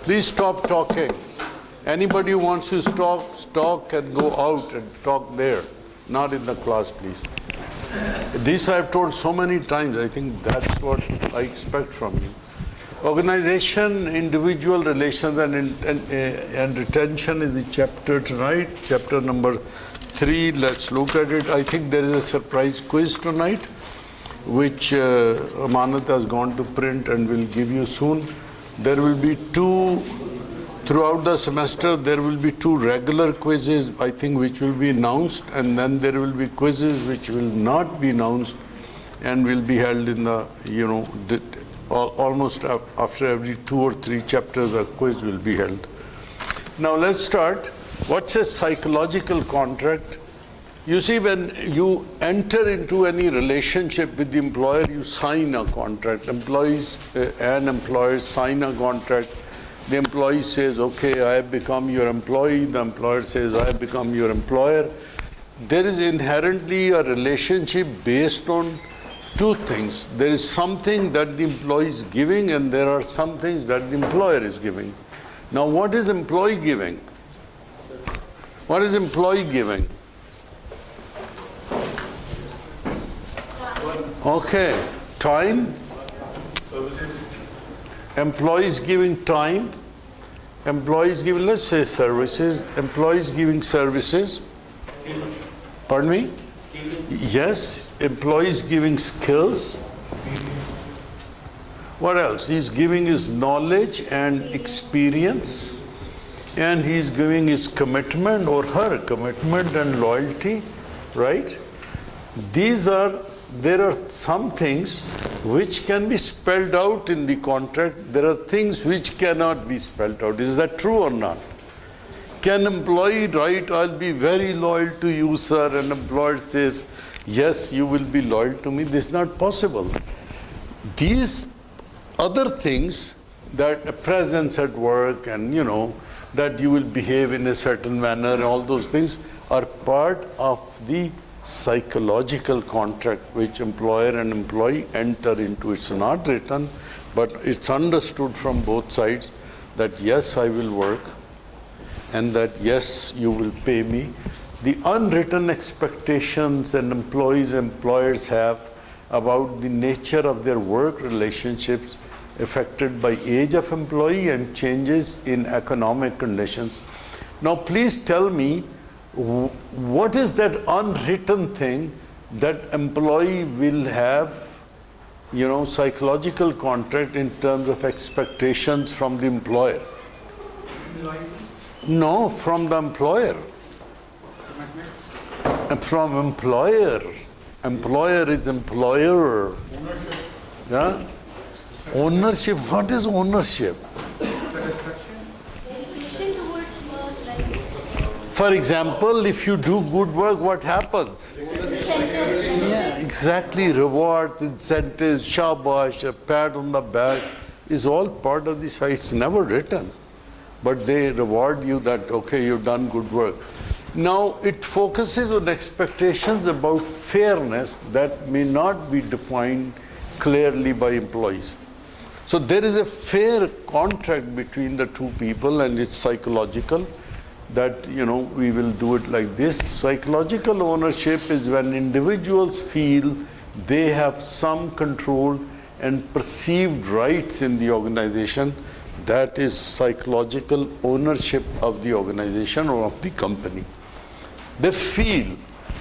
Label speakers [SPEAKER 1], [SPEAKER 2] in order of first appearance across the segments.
[SPEAKER 1] Please stop talking. Anybody who wants to talk can go out and talk there, not in the class, please. This I've told so many times. I think that's what I expect from you. Organization, individual relations, and retention is the chapter tonight, chapter number 3. Let's look at it. I think there is a surprise quiz tonight, which Amanat has gone to print and will give you soon. There will be 2, throughout the semester, there will be 2 regular quizzes, I think, which will be announced, and then there will be quizzes which will not be announced and will be held in the, almost after every 2 or 3 chapters, a quiz will be held. Now let's start. What's a psychological contract? You see, when you enter into any relationship with the employer, you sign a contract. Employees and employers sign a contract. The employee says, okay, I have become your employee. The employer says, I have become your employer. There is inherently a relationship based on 2 things. There is something that the employee is giving, and there are some things that the employer is giving. Now, what is employee giving? What is employee giving? Okay, time.
[SPEAKER 2] Services.
[SPEAKER 1] Employees giving time. Employees giving, let's say, services. Employees giving services.
[SPEAKER 2] Skills.
[SPEAKER 1] Pardon me?
[SPEAKER 2] Skills.
[SPEAKER 1] Yes, employees giving skills. What else? He's giving his knowledge and experience, and he's giving his commitment or her commitment and loyalty, right? There are some things which can be spelled out in the contract. There are things which cannot be spelled out. Is that true or not? Can employee write, I'll be very loyal to you, sir, and employer says, yes, you will be loyal to me? This is not possible. These other things, that a presence at work and, that you will behave in a certain manner, and all those things are part of the psychological contract which employer and employee enter into. It's not written, but it's understood from both sides that yes, I will work, and that yes, you will pay me. The unwritten expectations and employers have about the nature of their work relationships affected by age of employee and changes in economic conditions. Now please tell me, what is that unwritten thing that employee will have, psychological contract in terms of expectations from the employer? No, from the employer. From employer. Employer is employer.
[SPEAKER 2] Ownership.
[SPEAKER 1] Yeah? Ownership. What is ownership? For example, if you do good work, what happens? Yeah, exactly. Rewards, incentives, shabash, a pat on the back is all part of the site. It's never written. But they reward you that, okay, you've done good work. Now, it focuses on expectations about fairness that may not be defined clearly by employees. So there is a fair contract between the 2 people, and it's psychological. That, we will do it like this. Psychological ownership is when individuals feel they have some control and perceived rights in the organization. That is psychological ownership of the organization or of the company. They feel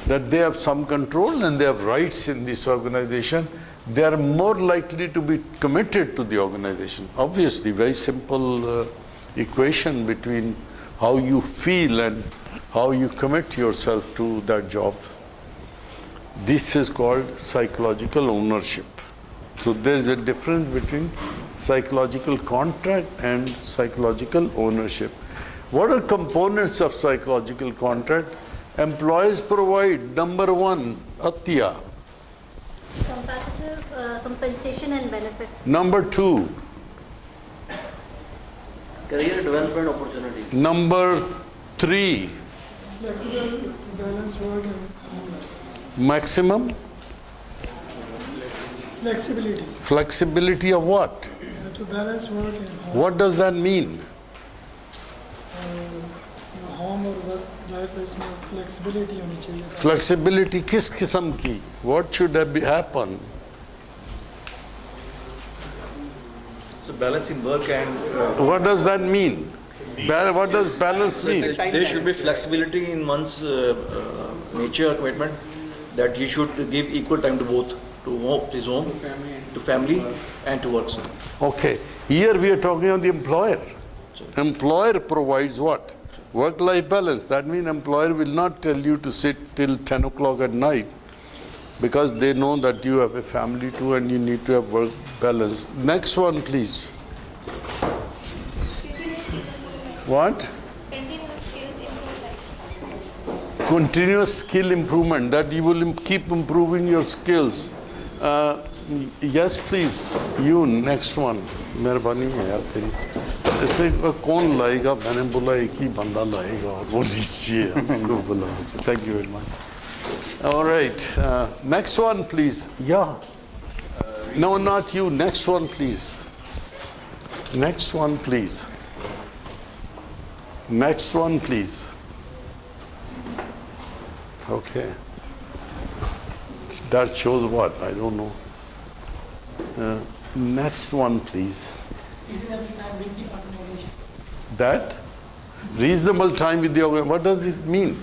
[SPEAKER 1] that they have some control and they have rights in this organization. They are more likely to be committed to the organization. Obviously, very simple equation between how you feel and how you commit yourself to that job. This is called psychological ownership. So there is a difference between psychological contract and psychological ownership. What are components of psychological contract? Employees provide, number 1, Atya.
[SPEAKER 3] Competitive compensation and benefits.
[SPEAKER 1] Number 2.
[SPEAKER 4] Career development opportunities.
[SPEAKER 1] Number 3.
[SPEAKER 5] Flexible, balance work and home life.
[SPEAKER 1] Maximum
[SPEAKER 5] Flexibility.
[SPEAKER 1] flexibility of what?
[SPEAKER 5] To balance work and home.
[SPEAKER 1] What does that mean?
[SPEAKER 5] Life है इसमें flexibility होनी चाहिए.
[SPEAKER 1] Flexibility किस किस्म की? What should happen?
[SPEAKER 6] So balancing work and
[SPEAKER 1] What does that mean? What does balance mean?
[SPEAKER 6] there should be flexibility in one's nature commitment, that he should give equal time to both, to his home, to family and to work.
[SPEAKER 1] Okay, here we are talking on the employer. Employer provides what? Work-life balance. That means employer will not tell you to sit till 10 o'clock at night because they know that you have a family too and you need to have work balance. Next one, please. What? Continuous skill improvement, that you will keep improving your skills. Yes, please. You, next one. मेहरबानी है यार तेरी. इससे कौन लाएगा? मैंने बोला एक ही बंदा लाएगा और वो जिससे उसको बोला. Thank you very much. All right. Next one, please. Yeah. No, not you. Next one, please. Next one, please. Next one, please. Okay. That shows what? I don't know. Next one, please. That? Reasonable time with the organization. What does it mean?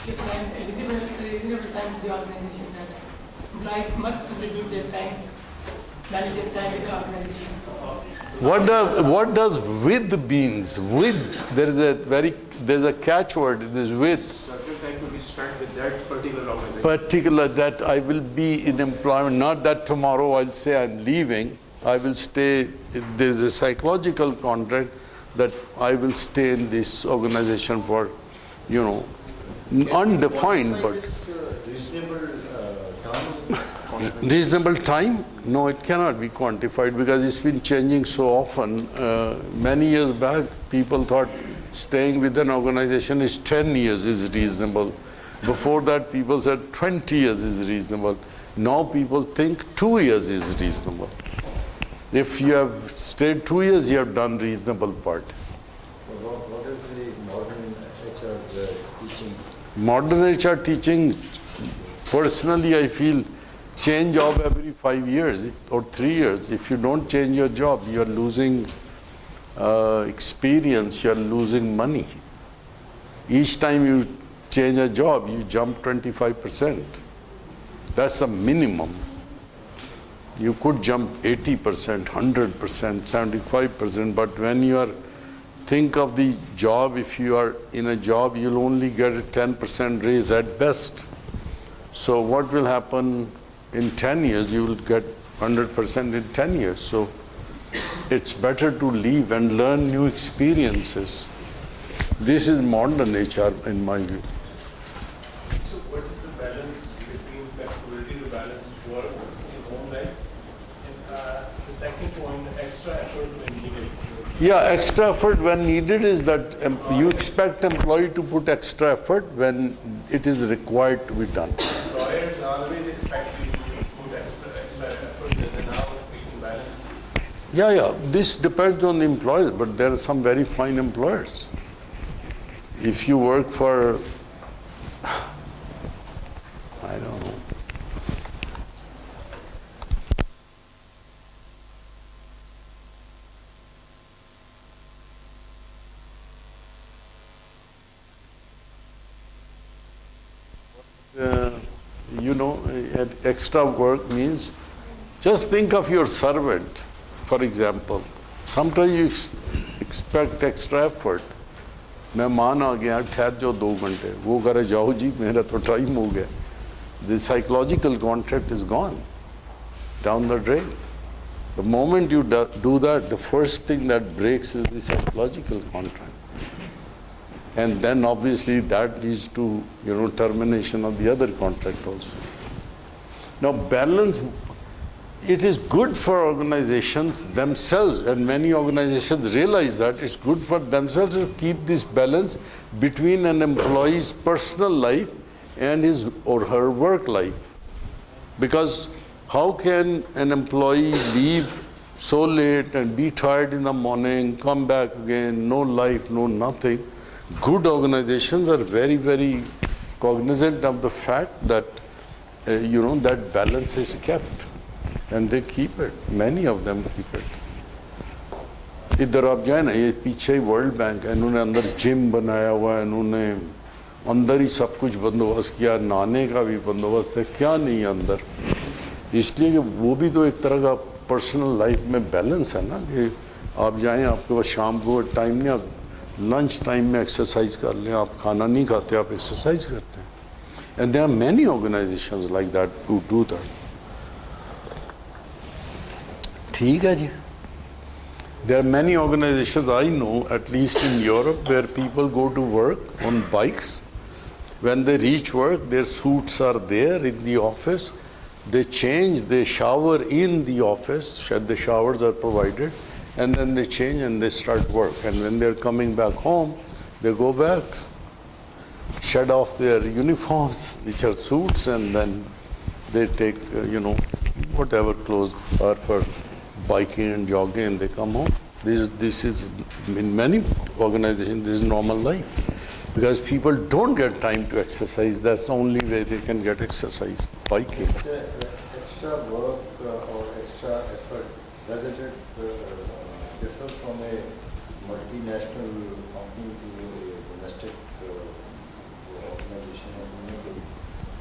[SPEAKER 7] Reasonable time to the organization, that employees must contribute their time, manage their time with the organization.
[SPEAKER 1] What does with means? With, there's a catchword. There's with.
[SPEAKER 2] Certain time to be spent with that particular organization.
[SPEAKER 1] Particular, that I will be in employment, not that tomorrow I'll say I'm leaving. I will stay. There's a psychological contract that I will stay in this organization for, undefined, but reasonable time? No, it cannot be quantified because it's been changing so often. Many years back, people thought staying with an organization is 10 years is reasonable. Before that, people said 20 years is reasonable. Now people think 2 years is reasonable. If you have stayed 2 years, you have done reasonable part.
[SPEAKER 8] What is the modern HR teaching?
[SPEAKER 1] Modern HR teaching, personally, I feel change job every 5 years or 3 years. If you don't change your job, you are losing experience, you are losing money. Each time you change a job, you jump 25%. That's the minimum. You could jump 80%, 100%, 75%, but when you are think of the job, if you are in a job, you'll only get a 10% raise at best. So what will happen in 10 years? You will get 100% in 10 years. So it's better to leave and learn new experiences. This is modern HR in my view.
[SPEAKER 2] So what is the balance between flexibility to balance work and home life? And the second point, extra effort when needed.
[SPEAKER 1] Yeah, extra effort when needed is that you expect employee to put extra effort when it is required to be done.
[SPEAKER 2] Employers always expect you to put extra effort and then now we can balance.
[SPEAKER 1] Yeah, this depends on the employer, but there are some very fine employers. If you work for, I don't know. Extra work means just think of your servant, for example. Sometimes you expect extra effort. मेहमान आ गया, ठहर जाओ 2 घंटे, वो करे जाओ जी मेरा तो टाइम हो गया. The psychological contract is gone down the drain. The moment you do that, the first thing that breaks is the psychological contract. And then obviously that leads to termination of the other contract also. Now balance, it is good for organizations themselves, and many organizations realize that it's good for themselves to keep this balance between an employee's personal life and his or her work life. Because how can an employee leave so late and be tired in the morning, come back again, no life, no nothing. Good organizations are very, very cognizant of the fact that, that balance is kept. And they keep it. Many of them keep it. इधर आप जाए ना, ये पीछे ही world bank है, इन्होंने अंदर gym बनाया हुआ है, इन्होंने अंदर ही सब कुछ बंदोबस्त किया, नहाने का भी बंदोबस्त है, क्या नहीं है अंदर। इसलिए कि वो भी तो एक तरह का पर्सनल लाइफ में बैलेंस है ना, कि आप जाएं, आपके पास शाम को टाइम नहीं, आप लंच टाइम में एक्सरसाइज कर लें, आप खाना नहीं खाते, आप एक्सरसाइज करते हैं। And there are many organisations like that to do that. ठीक है जी। There are many organizations I know, at least in Europe, where people go to work on bikes. When they reach work, their suits are there in the office. They change, they shower in the office, the showers are provided, and then they change and they start work. And when they're coming back home, they go back, shed off their uniforms, which are suits, and then they take, whatever clothes are for biking and jogging, and they come home. This is in many organizations, this is normal life, because people don't get time to exercise. That's the only way they can get exercise, biking.
[SPEAKER 8] Extra work or extra effort, doesn't it differ from a multinational company to a domestic organization?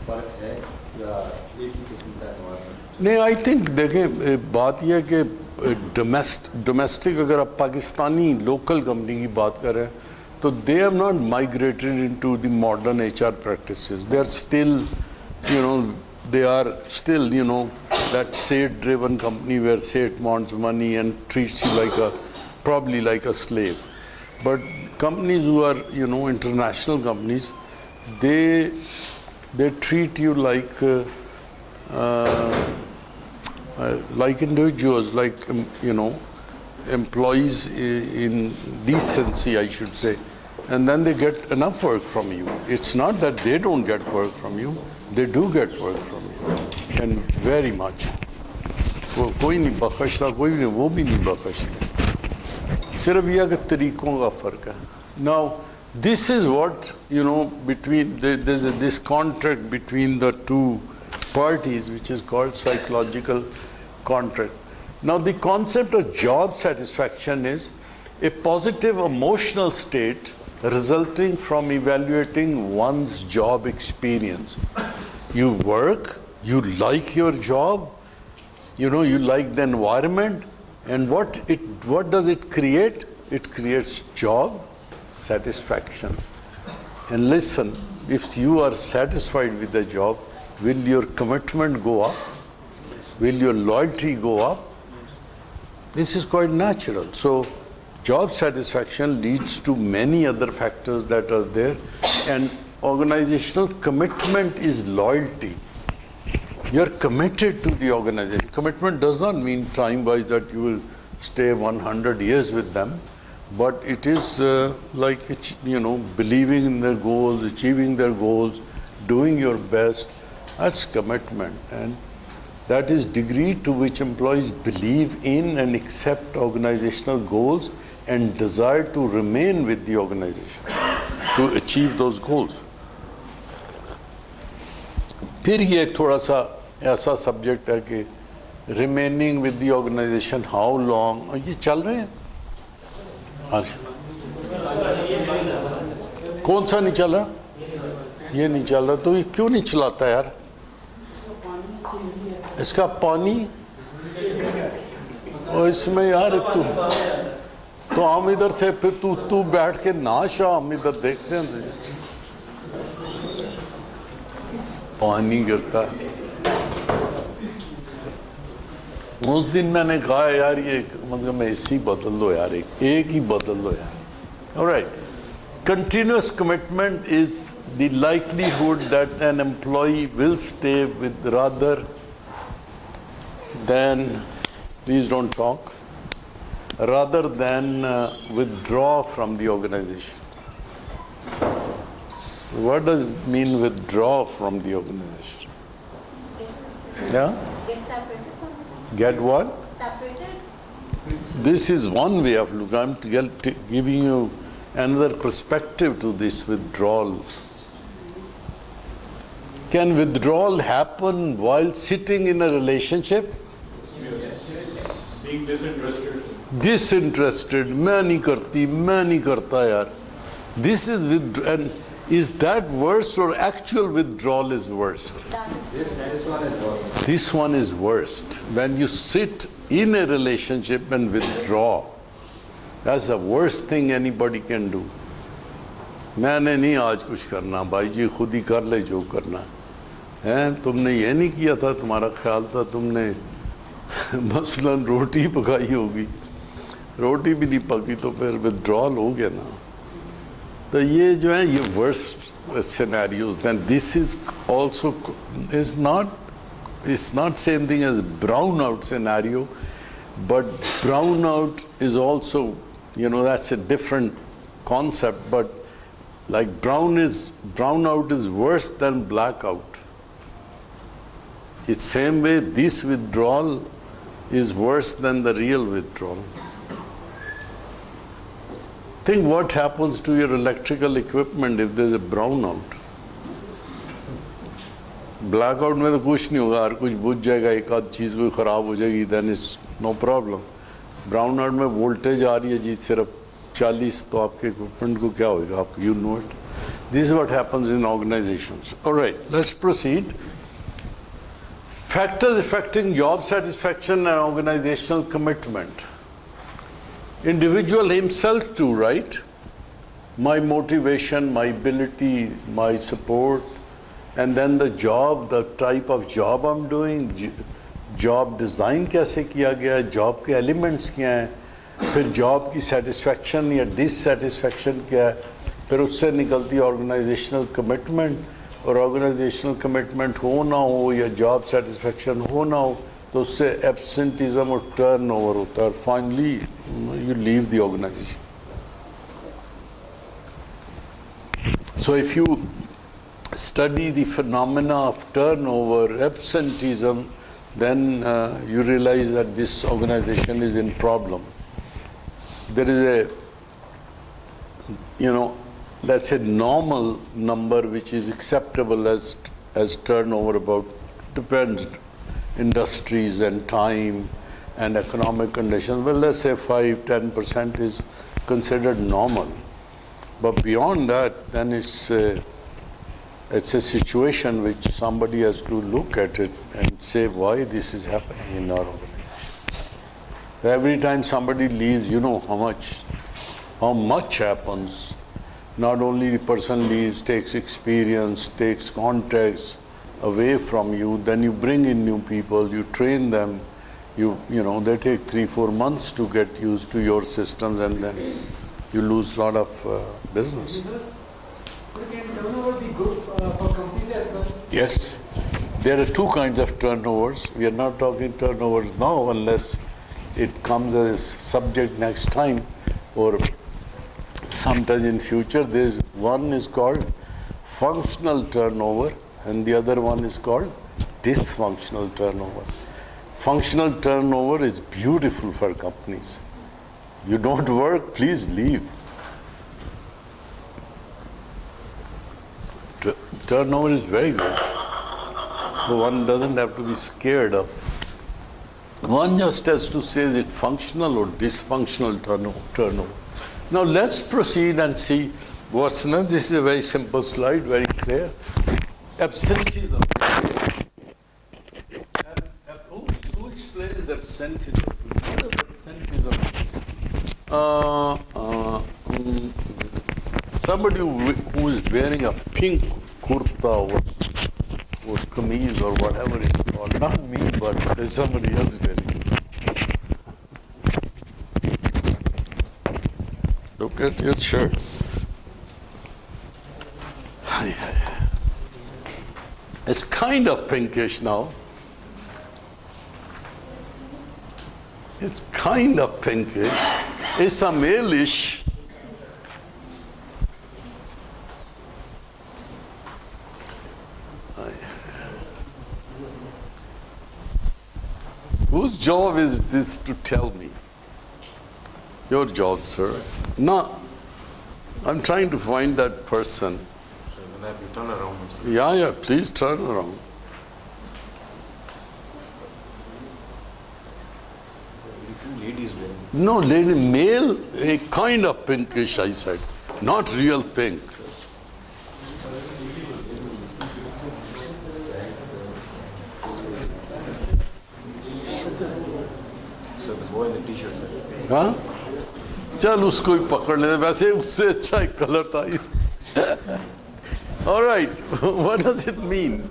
[SPEAKER 8] फर्क है या एक ही किस्म का environment?
[SPEAKER 1] नहीं, I think देखें, बात यह है कि डोमेस्टिक अगर आप पाकिस्तानी लोकल कंपनी की बात करें तो they have not migrated into the modern HR practices. They are still that Seth driven company where Seth wants money and treats you probably like a slave. But companies who are international companies, they treat you like individuals, like employees in decency, I should say, and then they get enough work from you. It's not that they don't get work from you, they do get work from you, and very much. कोई नहीं बख्शता, कोई नहीं, वो भी नहीं बख्शता, सिर्फ यह कि तरीकों का फर्क है. Now this is what there's this contract between the two parties, which is called psychological contract. Now the concept of job satisfaction is a positive emotional state resulting from evaluating one's job experience. You work, you like your job, you like the environment, and what does it create? It creates job satisfaction. And listen, if you are satisfied with the job, will your commitment go up? Will your loyalty go up? This is quite natural. So job satisfaction leads to many other factors that are there, and organizational commitment is loyalty. You're committed to the organization. Commitment does not mean time-wise that you will stay 100 years with them, but it is believing in their goals, achieving their goals, doing your best. That's commitment, and that is degree to which employees believe in and accept organizational goals and desire to remain with the organization to achieve those goals. फिर ये एक थोड़ा सा ऐसा subject है कि remaining with the organization, how long, और ये चल रहे हैं. कौन सा नहीं चल रहा? ये नहीं चल रहा, तो ये क्यों नहीं चलाता यार? इसका पानी और इसमें यार तो हम इधर से फिर तू बैठ के नाश, हम इधर देखते हैं तुझे पानी गिरता है. उस दिन मैंने कहा यार ये मतलब मैं एसी बदल दो यार, एक ही बदल दो यार. Alright. Continuous commitment is the likelihood that an employee will stay with rather than, please don't talk, rather than withdraw from the organization. What does it mean withdraw from the organization? Yeah?
[SPEAKER 3] Get separated from it.
[SPEAKER 1] Get what?
[SPEAKER 3] Separated.
[SPEAKER 1] This is one way of looking. I'm giving you another perspective to this withdrawal. Can withdrawal happen while sitting in a relationship?
[SPEAKER 2] Being disinterested.
[SPEAKER 1] Disinterested, मैं नहीं करती, मैं नहीं करता यार. This is and is that worse or actual withdrawal is worst?
[SPEAKER 8] This one is worse.
[SPEAKER 1] This one is worst. When you sit in a relationship and withdraw, that's the worst thing anybody can do. मैंने नहीं आज कुछ करना, भाई जी खुद ही कर ले जो करना है. तुमने ये नहीं किया था, तुम्हारा ख्याल था तुमने मसलन रोटी पकाई होगी, रोटी भी नहीं पकी तो फिर विथड्रॉल हो गया ना. तो ये जो है ये worst scenarios. Then this is also is not, it's not same thing as brown out scenario, but brown out is also, that's a different concept, but like brown out is worse than blackout. It's same way this withdrawal is worse than the real withdrawal. Think what happens to your electrical equipment if there's a brownout. Blackout में तो कुछ नहीं होगा, हर कुछ बुझ जाएगा, एक आध चीज़ कोई ख़राब हो जाएगी, then is no problem. Brown out में वोल्टेज आ रही है जी सिर्फ 40, तो आपके इक्विपमेंट को क्या होगा, आप you know it. This is what happens in organisations. Alright, let's proceed. Factors affecting job satisfaction and organisational commitment. Individual himself to right, my motivation, my ability, my support. And then the job, the type of job I'm doing, job design कैसे किया गया है, job के elements क्या हैं, फिर job की satisfaction या dissatisfaction क्या है, फिर उससे निकलती organizational commitment, और organizational commitment हो ना हो या job satisfaction हो ना हो तो उससे absenteeism और turnover होता है, और finally you leave the organization. So if you study the phenomena of turnover, absenteeism, then you realize that this organization is in problem. There is a, let's say normal number which is acceptable as turnover, about, depends, industries and time and economic conditions. Well, let's say 5-10% is considered normal. But beyond that, then it's a situation which somebody has to look at it and say why this is happening in our organization. Every time somebody leaves, you know how much happens. Not only the person leaves, takes experience, takes contacts away from you, then you bring in new people, you train them, they take 3-4 months to get used to your systems, and then you lose a lot of business.
[SPEAKER 5] Can turnover be good for companies as well?
[SPEAKER 1] Yes, there are two kinds of turnovers. We are not talking turnovers now unless it comes as a subject next time or sometime in future. There's one is called functional turnover and the other one is called dysfunctional turnover. Functional turnover is beautiful for companies. You don't work, please leave. Turnover is very good. So one doesn't have to be scared of. One just has to say is it functional or dysfunctional turnover. Now let's proceed and see what's now. This is a very simple slide, very clear. Absenteeism. Who explains absenteeism? What is absenteeism? Somebody who is wearing a pink kurta or kameez or whatever it's called. Not me, but there's somebody else wearing it. Look at your shirts. It's kind of pinkish now. It's kind of pinkish. It's a male-ish. Whose job is this to tell me? Your job, sir. No, I'm trying to find that person.
[SPEAKER 9] So when I have to turn around.
[SPEAKER 1] Yeah, please turn around.
[SPEAKER 9] Two ladies wearing.
[SPEAKER 1] No, lady, male, a kind of pinkish, I said. Not real pink.
[SPEAKER 9] So the boy in the t-shirt.
[SPEAKER 1] हाँ चल उसको ही पकड़ लेते वैसे उससे अच्छा एक colour था All right, what does it mean?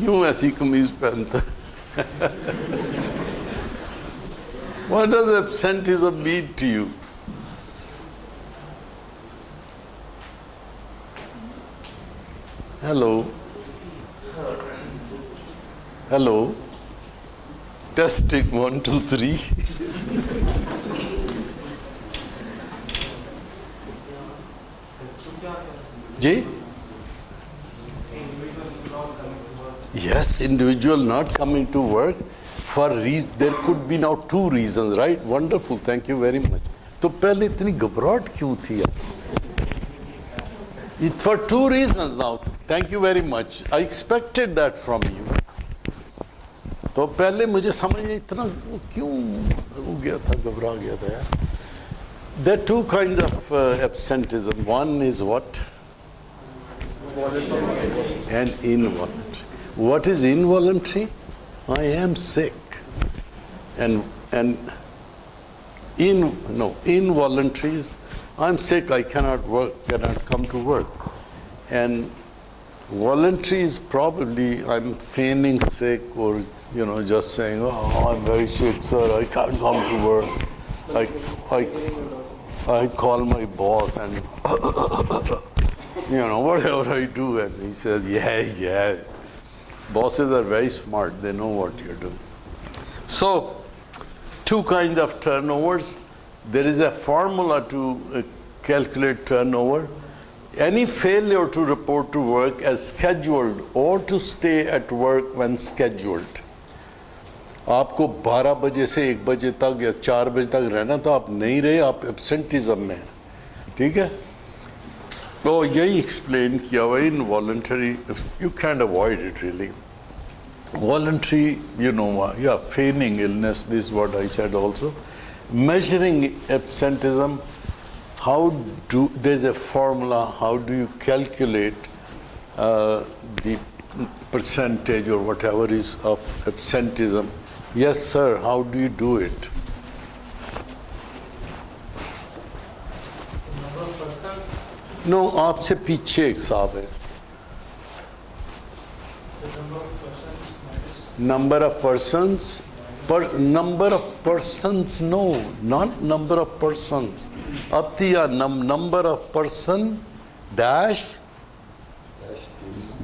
[SPEAKER 1] यूं ऐसी कमीज पहनता What does absenteeism mean to you? Hello. Hello. Testing 1, 2, 3. Ji? Yes, individual not coming to work for reason. There could be now two reasons, right? Wonderful, thank you very much. तो पहले इतनी घबराहट क्यों थी यार? For two reasons now. Thank you very much. I expected that from you. तो पहले मुझे समझ नहीं इतना क्यों हो गया था घबरा गया था यार. There are two kinds of absenteeism. One is what? And involuntary. What is involuntary? I am sick. Involuntary is I'm sick, I cannot work, cannot come to work. And voluntary is probably I'm feigning sick or just saying, oh, I'm very sick, sir, I can't come to work. I call my boss and whatever I do, and he says, yeah. Bosses are very smart, they know what you're doing. So, two kinds of turnovers. There is a formula to calculate turnover. Any failure to report to work as scheduled or to stay at work when scheduled. आपको 12 बजे से 1 बजे तक या 4 बजे तक रहना तो आप नहीं रहे, आप एब्सेंटिज्म में हैं, ठीक है? तो यही एक्सप्लेन किया हुआ involuntary. You can't avoid it really. Voluntary, feigning illness, this is what I said also. Measuring absenteeism, there's a formula, how do you calculate the percentage or whatever is of absenteeism? Yes, sir, how do you do it? No, आपसे पीछे एक साहब है. Number of persons, no, not number of persons. Atiya number of person dash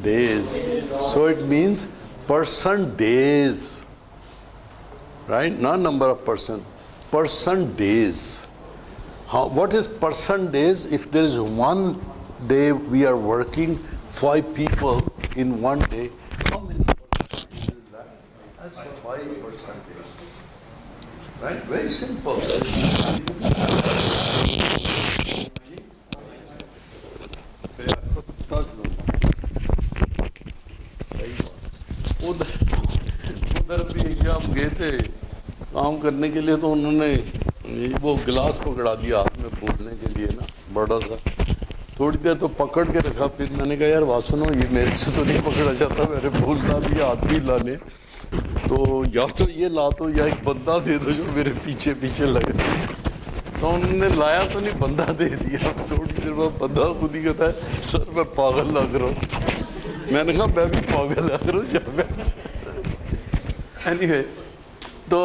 [SPEAKER 1] days. So it means person days, right? Not number of person days. What is person days? If there is one day we are working 5 people in one day, how many percent is that? That's 5%. Right? Very simple. उधर भी exam गए थे काम करने के लिए, तो उन्होंने वो गिलास पकड़ा दिया हाथ में बोलने के लिए ना, बड़ा सा. थोड़ी देर तो पकड़ के रखा, फिर मैंने कहा यार बात सुनो, ये मेरे से तो नहीं पकड़ा जाता, मैंने भूलना भी हाथ भी लाने, तो या तो ये ला दो या एक बंदा दे दो जो मेरे पीछे पीछे लगे. तो उन्होंने लाया तो नहीं, बंदा दे दिया. थोड़ी देर बाद बंदा खुद ही कहता है सर मैं पागल लग रहा हूँ. मैंने कहा मैं भी पागल लग रहा हूँ जब मैं. एनीवे, तो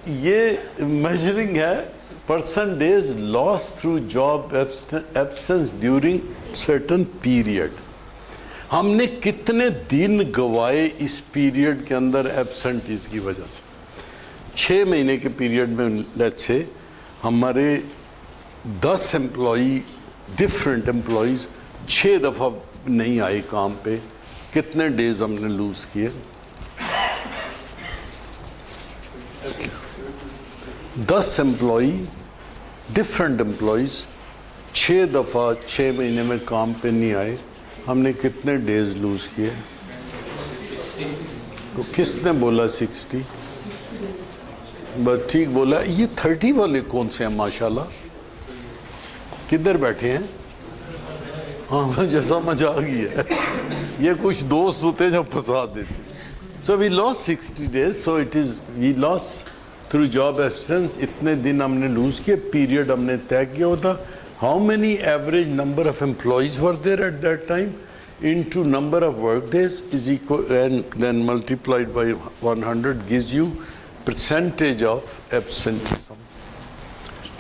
[SPEAKER 1] ये मेजरिंग है person days loss through job absence during certain period. हमने कितने दिन गवाए इस पीरियड के अंदर एब्सेंटीज की वजह से. 6 महीने के पीरियड में लेट्स से हमारे 10 एम्प्लॉई, डिफरेंट एम्प्लॉइज 6 दफ़ा नहीं आए काम पे, कितने डेज हमने लूज किए? 10 امپلائی ڈفرینٹ امپلائیز 6 دفعہ 6 مہینے میں کام پہ نہیں آئے, ہم نے کتنے ڈیز لوز کیے؟ تو کس نے بولا 60؟ بس ٹھیک بولا. یہ 30 والے کون سے ہیں ماشاءاللہ؟ کدھر بیٹھے ہیں؟ ہاں جیسا مجھا آ گیا ہے. یہ کچھ دوست ہوتے ہیں جو پھنسا دیتے. So we loss 60 days. So it is we loss through job absence. اتنے دن ہم نے لوز کیے. پیریڈ ہم نے طے کیا ہوتا. How many average number of employees were there at that time into number of work days is equal, and then multiplied by 100 gives you percentage of absenteeism.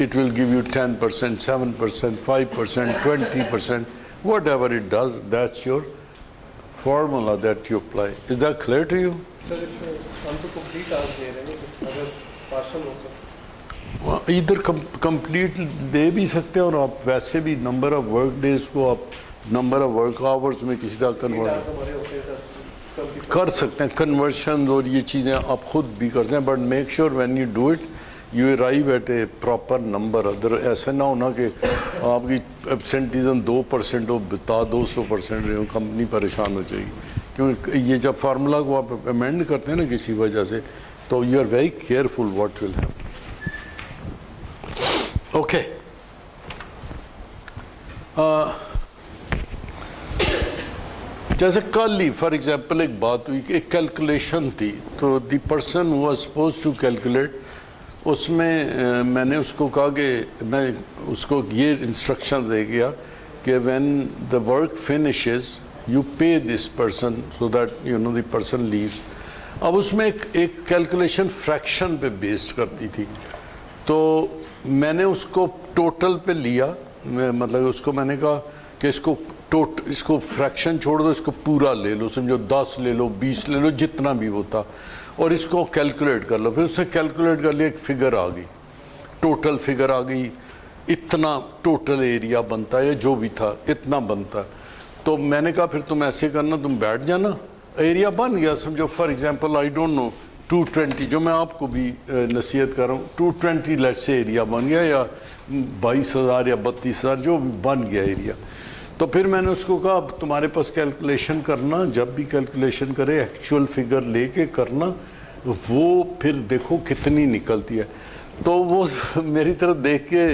[SPEAKER 1] It will give you 10%, 7%, 5%, 20%, whatever it does. That's your formula that you apply. Is that clear to you?
[SPEAKER 2] Sir, اس میں ہم تو complete hours دے رہے ہیں, اگر partial ہوتا
[SPEAKER 1] ادھر complete دے بھی سکتے ہیں, اور آپ ویسے بھی نمبر آف ورک ڈیز کو آپ نمبر آف ورک آورز میں کسی طرح کنورٹ کر سکتے ہیں. کنورشن اور یہ چیزیں آپ خود بھی کرتے ہیں, but make sure when you do it you arrive at a proper number. ادر ایسا نہ ہونا کہ آپ کی ایبسنٹیزم 2% ہو, بتا 200% رہے ہو, کمپنی پریشان ہو جائے گی. کیونکہ یہ جب فارمولا کو آپ امینڈ کرتے ہیں نا کسی وجہ سے, تو you are very careful what will happen. Okay, جیسے کل ہی فار ایگزامپل ایک بات ہوئی کہ ایک کیلکولیشن تھی, تو the person who was supposed to calculate, اس میں میں نے اس کو کہا کہ میں اس کو یہ انسٹرکشن دے گیا کہ when the work finishes you pay this person so that you know the person leaves. اب اس میں ایک کیلکولیشن فریکشن پہ بیسڈ کرتی تھی, تو میں نے اس کو ٹوٹل پہ لیا. مطلب اس کو میں نے کہا کہ اس کو فریکشن چھوڑ دو, اس کو پورا لے لو, سمجھو 10 لے لو, 20 لے لو, جتنا بھی ہوتا, اور اس کو کیلکولیٹ کر لو. پھر اس نے کیلکولیٹ کر لیا, ایک فگر آ گئی, ٹوٹل فگر آ گئی, اتنا ٹوٹل ایریا بنتا ہے, جو بھی تھا اتنا بنتا. تو میں نے کہا پھر تم ایسے کرنا, تم بیٹھ جانا, ایریا بن گیا. سمجھو for example I don't know 220, جو میں آپ کو بھی نصیحت کر رہا ہوں, 220 لیٹ سے ایریا بن گیا, یا 22,000 یا 32,000 جو بن گیا ایریا. تو پھر میں نے اس کو کہا اب تمہارے پاس کیلکولیشن کرنا, جب بھی کیلکولیشن کرے ایکچوئل فگر لے کے کرنا, وہ پھر دیکھو کتنی نکلتی ہے. تو وہ میری طرف دیکھ کے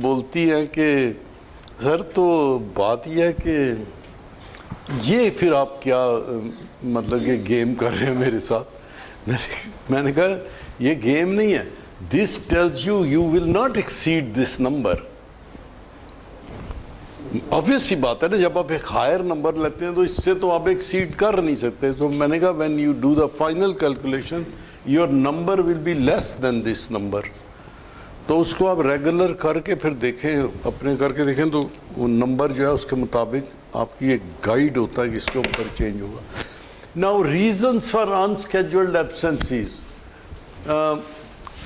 [SPEAKER 1] بولتی ہے کہ سر تو بات یہ ہے کہ یہ پھر آپ کیا مطلب کہ گیم کر رہے ہیں میرے ساتھ. میں نے کہا یہ گیم نہیں ہے, this tells you you will not exceed this number. obvious سی بات ہے نا, جب آپ ایک ہائر نمبر لیتے ہیں تو اس سے تو آپ ایکسیڈ کر نہیں سکتے. تو میں نے کہا when you do the final calculation your number will be less than this number. تو اس کو آپ ریگولر کر کے پھر دیکھیں, اپنے کر کے دیکھیں, تو وہ نمبر جو ہے اس کے مطابق آپ کی ایک گائیڈ ہوتا ہے کہ اس کے اوپر چینج ہوگا. Now reasons for unscheduled absences.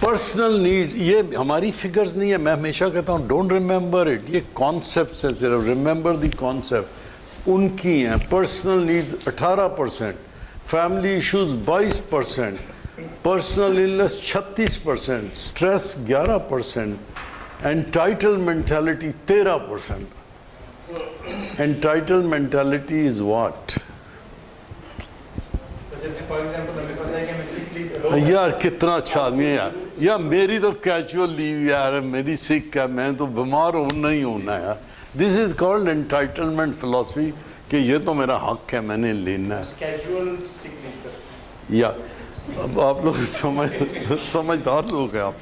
[SPEAKER 1] Personal need, یہ ہماری فگرز نہیں ہے. میں ہمیشہ کہتا ہوں ڈونٹ ریممبر اٹ, یہ کانسیپٹس ہیں, صرف ریممبر دی کانسیپٹ. ان کی ہیں personal needs 18%, family issues 22%, personal illness 36%, stress 11%, entitle mentality 13%. Entitle mentality is what? یار کتنا اچھا آدمی ہے یار. یار میری تو کیجول لیو یار, میری سکھ ہے, میں تو بیمار ہونا ہی ہونا ہے. دس از کالڈ انٹائٹلمنٹ فلاسفی, کہ یہ تو میرا حق ہے, میں نے لینا ہے. یا اب آپ لوگ سمجھدار لوگ ہیں آپ,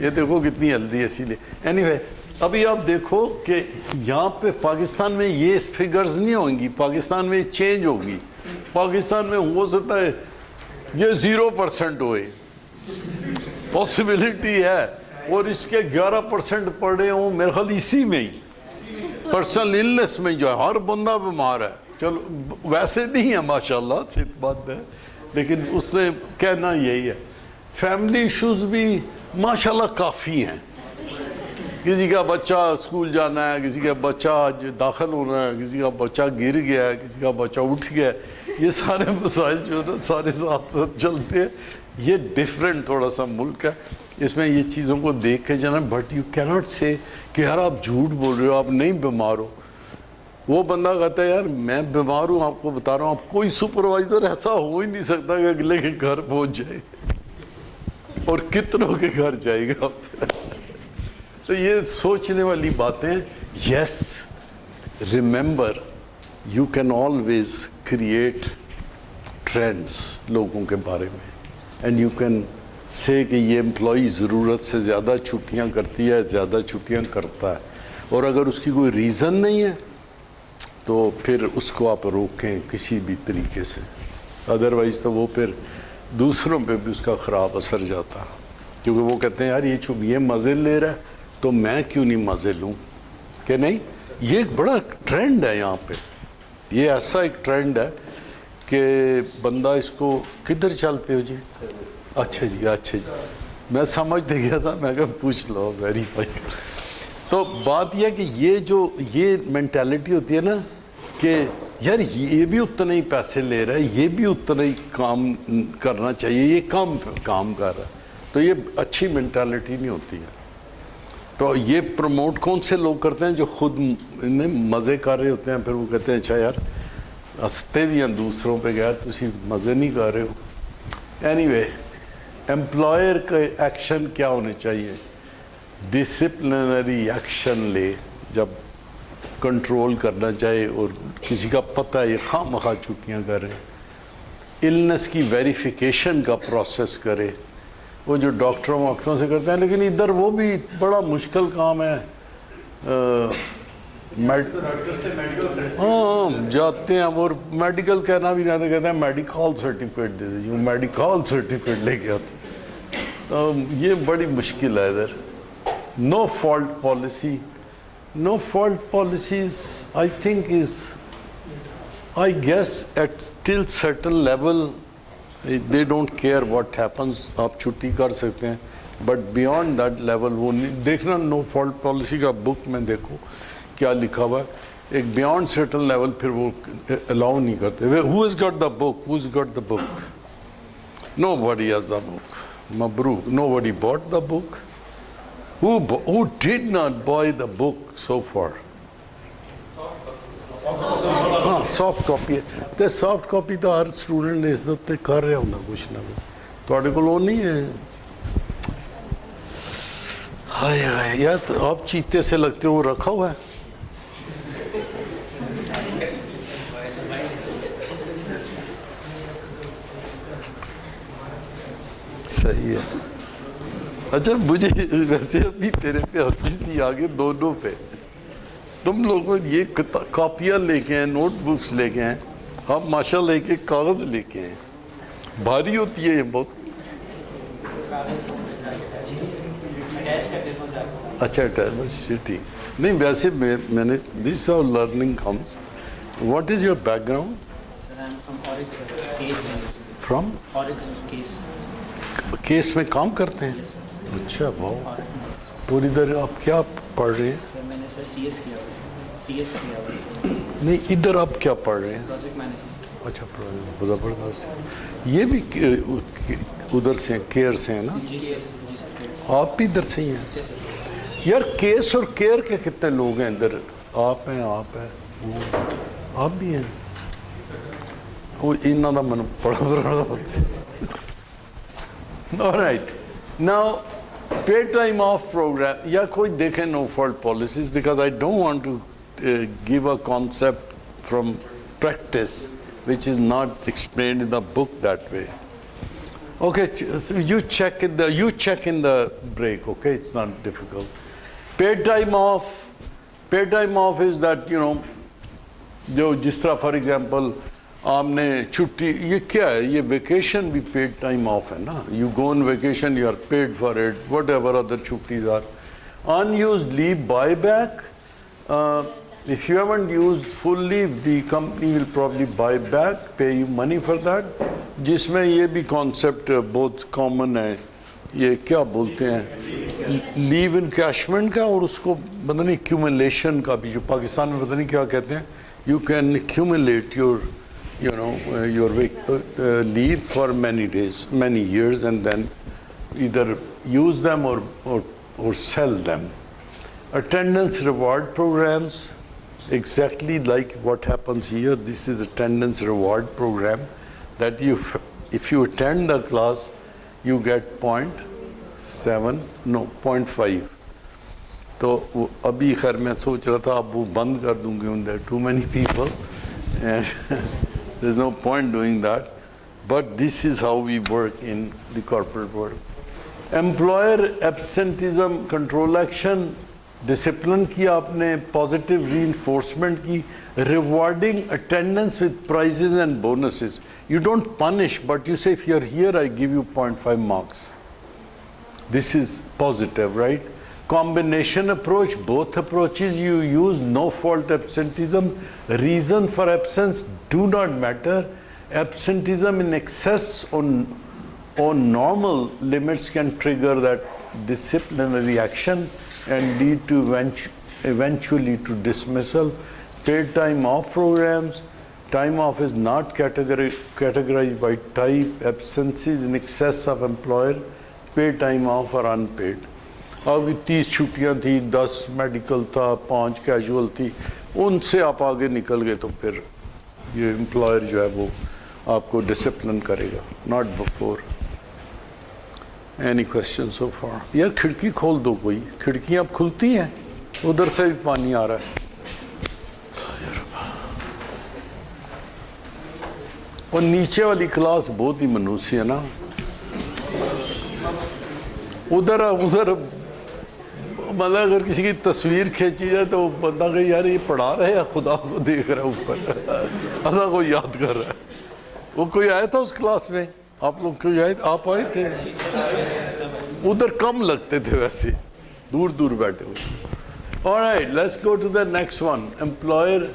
[SPEAKER 1] یہ دیکھو کتنی ہلدی ہے. اسی لیے اینی وے ابھی آپ دیکھو کہ یہاں پہ پاکستان میں یہ فگرز نہیں ہوں گی, پاکستان میں چینج ہوگی. پاکستان میں ہو سکتا ہے یہ 0% ہوئے, پاسبلٹی ہے, اور اس کے 11% پڑے ہوں میرے خیال اسی میں ہی, پرسنل النس میں جو ہے ہر بندہ بیمار ہے. چلو ویسے نہیں ہے ماشاءاللہ, صحت بات ہے, لیکن اس نے کہنا یہی ہے. فیملی ایشوز بھی ماشاءاللہ کافی ہیں. کسی کا بچہ اسکول جانا ہے, کسی کا بچہ آج داخل ہونا ہے, کسی کا بچہ گر گیا ہے, کسی کا بچہ اٹھ گیا ہے. یہ سارے مسائل جو ہے نا سارے ساتھ ساتھ چلتے ہیں. یہ ڈفرینٹ تھوڑا سا ملک ہے, اس میں یہ چیزوں کو دیکھ کے جانا. بٹ یو کی ناٹ سے کہ یار آپ جھوٹ بول رہے ہو, آپ نہیں بیمار ہو. وہ بندہ کہتا ہے یار میں بیمار ہوں, آپ کو بتا رہا ہوں. آپ کوئی سپروائزر ایسا ہو ہی نہیں سکتا کہ اگلے کے گھر پہنچ جائے, اور کتنوں کے گھر جائے گا. تو یہ سوچنے والی باتیں. Yes, remember you can always create trends لوگوں کے بارے میں, اینڈ یو کین سے کہ یہ امپلائی ضرورت سے زیادہ چھٹیاں کرتی ہے, زیادہ چھٹیاں کرتا ہے, اور اگر اس کی کوئی ریزن نہیں ہے تو پھر اس کو آپ روکیں کسی بھی طریقے سے. ادروائز تو وہ پھر دوسروں پہ بھی اس کا خراب اثر جاتا, کیونکہ وہ کہتے ہیں یار یہ مزے لے رہا ہے تو میں کیوں نہیں مزے لوں. کہ نہیں, یہ ایک بڑا ٹرینڈ ہے یہاں پہ. یہ ایسا ایک ٹرینڈ ہے کہ بندہ اس کو کدھر چل پہ ہو جی. اچھا جی, اچھا جی, میں سمجھ دے گیا تھا, میں کہا پوچھ لو ویریفائی. تو بات یہ ہے کہ یہ مینٹیلٹی ہوتی ہے نا کہ یار یہ بھی اتنا ہی پیسے لے رہا ہے, یہ بھی اتنا ہی کام کرنا چاہیے, یہ کام کر رہا ہے. تو یہ اچھی مینٹیلٹی نہیں ہوتی ہے. تو یہ پروموٹ کون سے لوگ کرتے ہیں؟ جو خود مزے کر رہے ہوتے ہیں, پھر وہ کہتے ہیں اچھا یار ہنستے بھی ہیں دوسروں پہ, گیا تسی مزے نہیں کر رہے ہو. اینی وے, امپلائر کا ایکشن کیا ہونے چاہیے؟ ڈسپلنری ایکشن لے جب کنٹرول کرنا چاہے, اور کسی کا پتہ ہے یہ خواہ مخواہ چھٹیاں کر رہے ہیں. النس کی ویریفیکیشن کا پروسیس کرے, وہ جو ڈاکٹروں سے کرتے ہیں. لیکن ادھر وہ بھی بڑا مشکل کام ہے. ہاں جاتے ہیں اور میڈیکل کہنا بھی نہیں, کہتے ہیں میڈیکل سرٹیفکیٹ دے دیجیے, میڈیکل سرٹیفکیٹ لے کے آتے. یہ بڑی مشکل ہے ادھر. No fault policy, no fault policies I think is, I guess at still certain level they don't care what happens. آپ چھٹی کر سکتے ہیں, but beyond that level وہ نہیں دیکھنا. no fault policy کا بک میں دیکھو کیا لکھا ہوا ہے. ایک بیانڈ certain level پھر وہ allow نہیں کرتے. who has got the book? who's got the book? nobody has the book. مبروک, nobody bought the book. Who did not buy the book so far? ہاں سافٹ کاپی ہے. تو soft copy تو ہر student نے اس دے کر رہا ہوں کچھ نہ کچھ. تھوڑے کو وہ نہیں ہے. ہائے ہائے یار آپ چیتے سے لگتے ہو, وہ رکھا ہوا ہے. صحیح ہے. اچھا مجھے ویسے ابھی تیرے پہ ہنسی سی آگے دونوں پہ. تم لوگوں یہ کاپیاں لے کے ہیں, نوٹ بکس لے کے ہیں, آپ ماشاء لے کے کاغذ لے کے ہیں. بھاری ہوتی ہے یہ بہت. اچھا ٹھیک نہیں. ویسے میں نے this how learning comes. What is your back ground? From case میں کام کرتے ہیں. اچھا بہت. اور ادھر آپ کیا پڑھ رہے ہیں؟
[SPEAKER 10] سر میں نے سر سی ایس کیا ہوا.
[SPEAKER 1] نہیں ادھر آپ کیا پڑھ رہے ہیں؟
[SPEAKER 10] Project management.
[SPEAKER 1] اچھا زبردست. یہ بھی ادھر سے ہیں, کیئر سے ہیں نا؟
[SPEAKER 10] جی سر.
[SPEAKER 1] آپ بھی ادھر سے ہی ہیں یار. کیس اور کیئر کے کتنے لوگ ہیں ادھر؟ آپ ہیں, آپ ہیں, آپ بھی ہیں. وہ انہوں کا من پڑھا right. Now, paid time off program, یا کوئی دیکھیں no fault policies, because I don't want to give a concept from practice which is not explained in the book that way. Okay, so you check in the break, okay? It's not difficult. Paid time off is that, you know, جو جس طرح for example آپ نے چھٹی, یہ کیا ہے؟ یہ ویکیشن بھی پیڈ ٹائم آف ہے نا. You go on vacation, you are paid for it. Whatever other چھٹیز are. Unused leave buy back. If you haven't used full leave, the company will probably buy back, pay you money for that. جس میں یہ بھی concept بہت common ہے, یہ کیا بولتے ہیں, لیو انکیشمنٹ کا, اور اس کو پتہ نہیں ایکیومولیشن کا بھی, جو پاکستان میں پتہ نہیں کیا کہتے ہیں. You can accumulate your your leave for many days, many years, and then either use them or sell them. Attendance reward programs, exactly like what happens here. This is attendance reward program that if you attend the class, you get 0.5. تو ابھی خیر میں سوچ رہا تھا اب وہ بند کر دوں گی. there are too many people and there's no point doing that, but this is how we work in the corporate world. Employer absenteeism control action, discipline کی آپ نے, positive reinforcement کی, rewarding attendance with prizes and bonuses. You don't punish, but you say if you're here I give you 0.5 marks. This is positive, right? Combination approach, both approaches you use, no fault absenteeism. Reason for absence do not matter. Absenteeism in excess on normal limits can trigger that disciplinary action and lead to eventually to dismissal. Paid time off programs, time off is not categorized by type. Absences in excess of employer, paid time off or unpaid. ابھی 30 چھٹیاں تھی, 10 medical تھا, 5 casual تھی, ان سے آپ آگے نکل گئے تو پھر یہ امپلائر جو ہے وہ آپ کو ڈسپلن کرے گا, not before. Any question so far? یار کھڑکی کھول دو, کوئی کھڑکیاں اب کھلتی ہیں, ادھر سے بھی پانی آ رہا ہے. اور نیچے والی کلاس بہت ہی منوسی ہے نا, ادھر مطلب اگر کسی کی تصویر کھینچی جائے تو بندہ کہ یار یہ پڑھا رہے یا خدا کو دیکھ رہا ہے اوپر, اللہ کو یاد کر رہا ہے. وہ کوئی آیا تھا اس کلاس میں, آپ لوگ کوئی آئے, آپ آئے تھے؟ ادھر کم لگتے تھے ویسے, دور دور بیٹھے ہوئے. Alright, let's go to the next one. Employer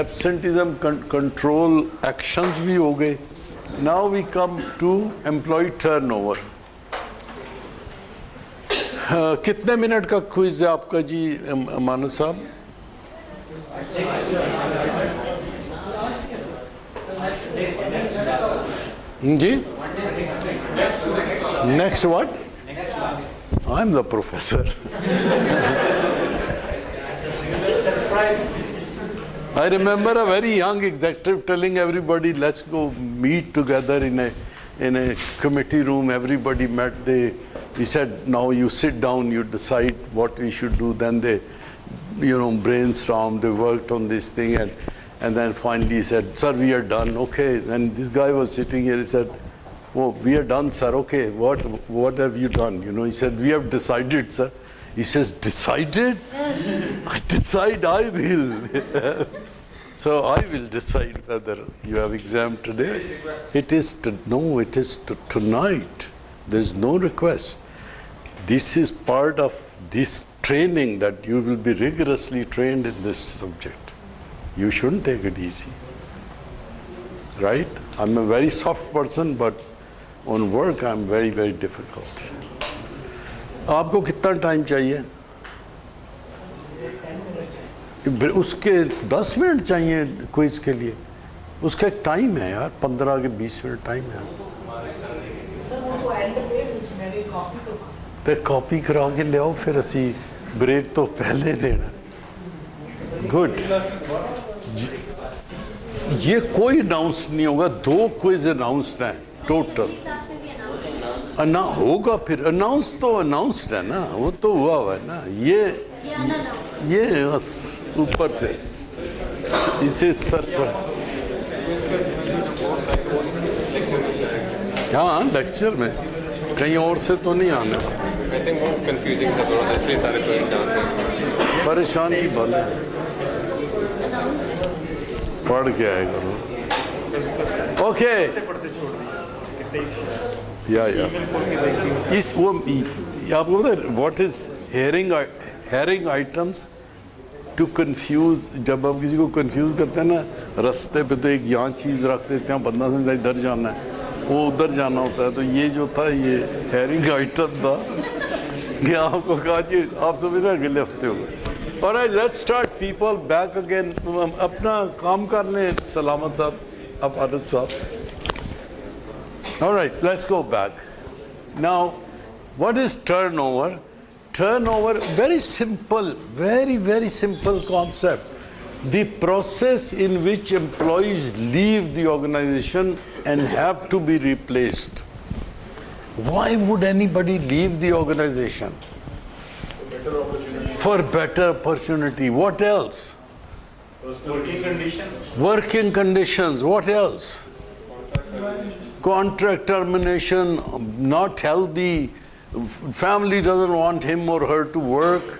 [SPEAKER 1] absenteeism control actions بھی ہو گئے. Now we come to employee turnover. کتنے منٹ کا کوئز ہے آپ کا جی امانت صاحب؟ جی next what? I am the professor. I remember a very young executive telling everybody, let's go meet together in a committee room. Everybody met. He said, now you sit down, you decide what we should do. Then they, brainstormed, they worked on this thing, and then finally he said, sir, we are done. Okay. Then this guy was sitting here, he said, oh, we are done, sir. Okay, what have you done? He said, we have decided, sir. He says, decided? Decide I will. So I will decide whether you have exam today. It is tonight. There is no request. This is part of this training, that you will be rigorously trained in this subject. You shouldn't take it easy. Right? I'm a very soft person, but on work I'm very, very difficult. آپ کو کتنا time چاہیے؟ اس کے 10 minute چاہیے quiz کے لیے. اس کا ایک ٹائم ہے یار, 15 کے 20 منٹ ٹائم ہے. پھر کاپی کرا کے لے آؤ, پھر اسی بریک تو پہلے دینا. گڈ. یہ کوئی اناؤنس نہیں ہوگا, 2 کوئز اناؤنسڈ ہیں ٹوٹل. ہوگا پھر اناؤنس تو اناؤنسڈ ہے نا, وہ تو ہوا ہے نا. یہ بس اوپر سے اسے سر پر. ہاں لیکچر میں کہیں اور سے تو نہیں آنے. پریشان کی بات ہے, پڑھ کے آئے کرو. اوکے. وہ آپ کو پتا ہے what is hearing items to confuse. جب آپ کسی کو کنفیوز کرتے ہیں نا, رستے پہ تو ایک یہاں چیز رکھ دیتے ہیں, بندہ سمجھتا ہے ادھر جانا ہے, وہ ادھر جانا ہوتا ہے. تو یہ جو تھا یہ ہیئرنگ آئٹم تھا کہ آپ کو کہا کہ آپ سمجھ رہے ہیں اگلے ہفتے ہوگا. Alright, let's start people back again. اپنا کام کر لیں سلامت صاحب, of Anand Sahab. All right, let's go back. Now, what is turnover? Turnover, very simple, very, very simple concept. The process in which employees leave the organization and have to be replaced. Why would anybody leave the organization? For better opportunity. What else?
[SPEAKER 2] Working conditions.
[SPEAKER 1] Working conditions. What else? Contract termination, not healthy, family doesn't want him or her to work,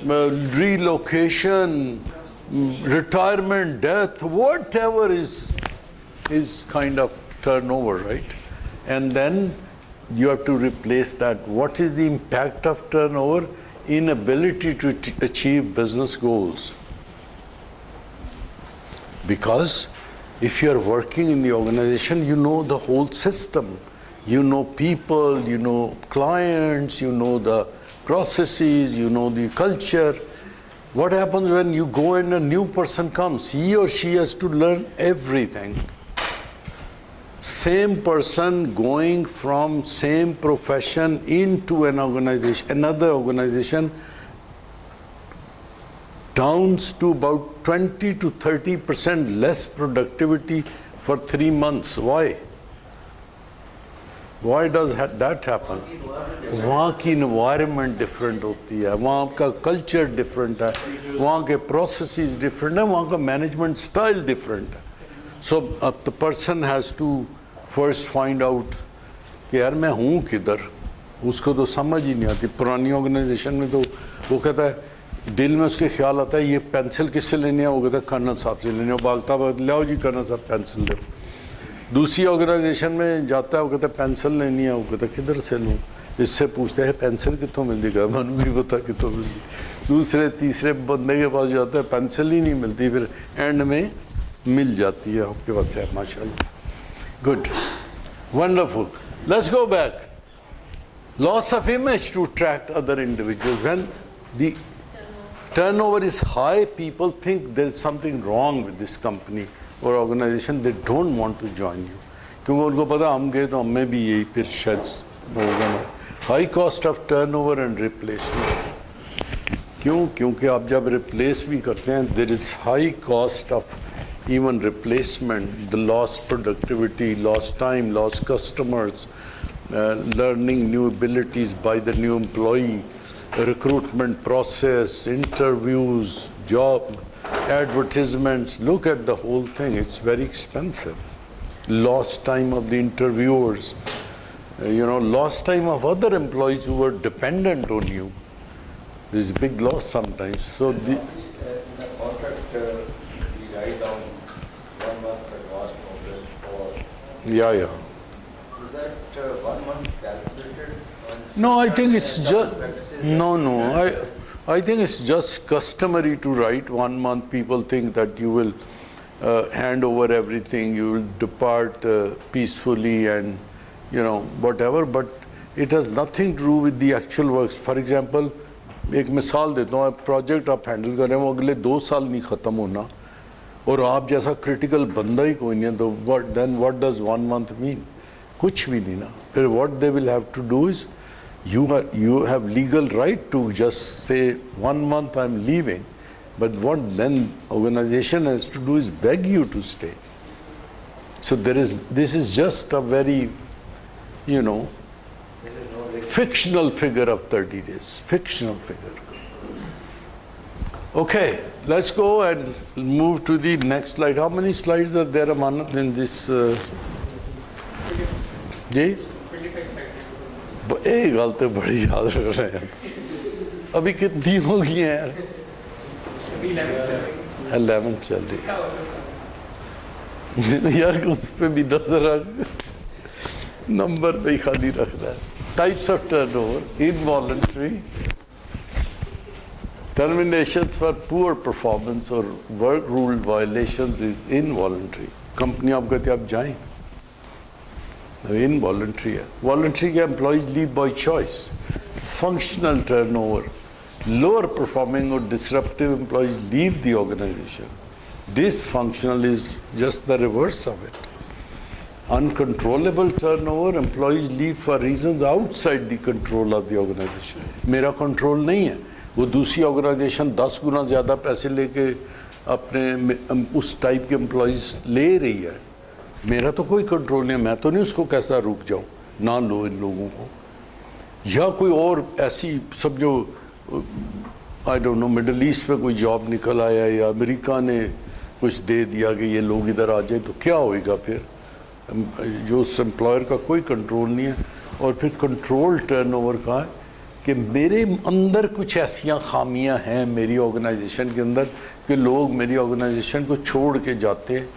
[SPEAKER 1] relocation, retirement, death, whatever is kind of turnover, right? And then you have to replace that. What is the impact of turnover? Inability to achieve business goals. Because if you are working in the organization, you know the whole system. You know people, you know clients, you know the processes, you know the culture. What happens when you go and a new person comes? He or she has to learn everything. Same person going from same profession into an organization, another organization, downs to about 20 to 30% less productivity for 3 months. Why? Why does that happen? वहाँ की environment different होती है, वहाँ का culture different है, वहाँ के processes different है, वहाँ का management style different है. So the person has to first find out कि यार मैं हूँ किधर, उसको तो समझ ही नहीं आती. पुरानी organization में तो वो कहता है, दिल में उसके ख्याल आता है ये पेंसिल किससे लेनी है, वो कहता है कर्नल साहब से लेनी है, भागता भाग लाओ जी कर्नल साहब पेंसिल दो. दूसरी ऑर्गेनाइजेशन में जाता है, वो कहता है पेंसिल लेनी है, वो कहता है किधर से लूँ, इससे पूछते हैं पेंसिल कितों मिलती है, मन भी पता कितों मिलती. दूसरे तीसरे बंदे के पास जाता है, पेंसिल ही नहीं मिलती, फिर एंड में मिल जाती है आपके पास है. माशाल्लाह, good, wonderful. Let's go back. Loss of image to attract other individuals. When the turnover is high, people think there is something wrong with this company or organization. They don't want to join you क्योंकि उनको पता हम गए तो हमें भी यही फिर शायद होगा ना. High cost of turnover and replacement. क्यों? क्योंकि आप जब रिप्लेस भी करते हैं, there is high cost of even replacement, the loss productivity, loss time, loss customers, learning new abilities by the new employee, recruitment process, interviews, job, advertisements. Look at the whole thing. It's very expensive. Lost time of the interviewers, lost time of other employees who were dependent on you. This is big loss sometimes. So the
[SPEAKER 8] in the contract, we write down 1 month advance notice for.
[SPEAKER 1] yeah.
[SPEAKER 8] Is that 1 month calculated?
[SPEAKER 1] No, I think it's just no. I think it's just customary to write 1 month. People think that you will hand over everything, you will depart peacefully and whatever. But it has nothing to do with the actual works. For example, एक मिसाल देता हूँ, project आप handle कर रहे हैं, वो अगले 2 साल नहीं ख़त्म होना और आप जैसा क्रिटिकल बंदा ही कोई नहीं है, तो what does 1 month mean? कुछ भी नहीं ना. फिर what they will have to do is you have legal right to just say 1 month I'm leaving, but what then organization has to do is beg you to stay. So this is just a very fictional figure of 30 days. Fictional figure. Okay, let's go and move to the next slide. How many slides are there, Amanat, in this? जी एक गल तो बड़ी याद रख रहे हैं. अभी कितनी हो गई है यार? 11 चल रही यार. उस पर भी नजर रख, नंबर पे ही खाली रखना है. Types of turnover. Involuntary terminations for poor performance or work rule violations is involuntary. Company आप कहते आप जाएं, इनवॉलंटरी है. वॉलंटरी के employees leave by choice. Functional turnover, lower performing और disruptive employees leave the organisation. Dysfunctional is just the reverse of it. Uncontrollable turnover, employees leave for reasons outside the control of the organization. मेरा control नहीं है, वो दूसरी organisation 10 गुना ज़्यादा पैसे लेके अपने उस टाइप के एम्प्लॉइज ले रही है, मेरा तो कोई कंट्रोल नहीं है, मैं तो नहीं उसको कैसा रुक जाऊँ, ना लो इन लोगों को. या कोई और ऐसी सब जो I don't know middle east में कोई जॉब निकल आया या अमेरिका ने कुछ दे दिया कि ये लोग इधर आ जाए, तो क्या होएगा फिर? जो उस एम्प्लॉयर का कोई कंट्रोल नहीं है. और फिर कंट्रोल टर्नओवर का है कि मेरे अंदर कुछ ऐसियां खामियां हैं मेरी ऑर्गेनाइजेशन के अंदर कि लोग मेरी ऑर्गेनाइजेशन को छोड़ के जाते हैं,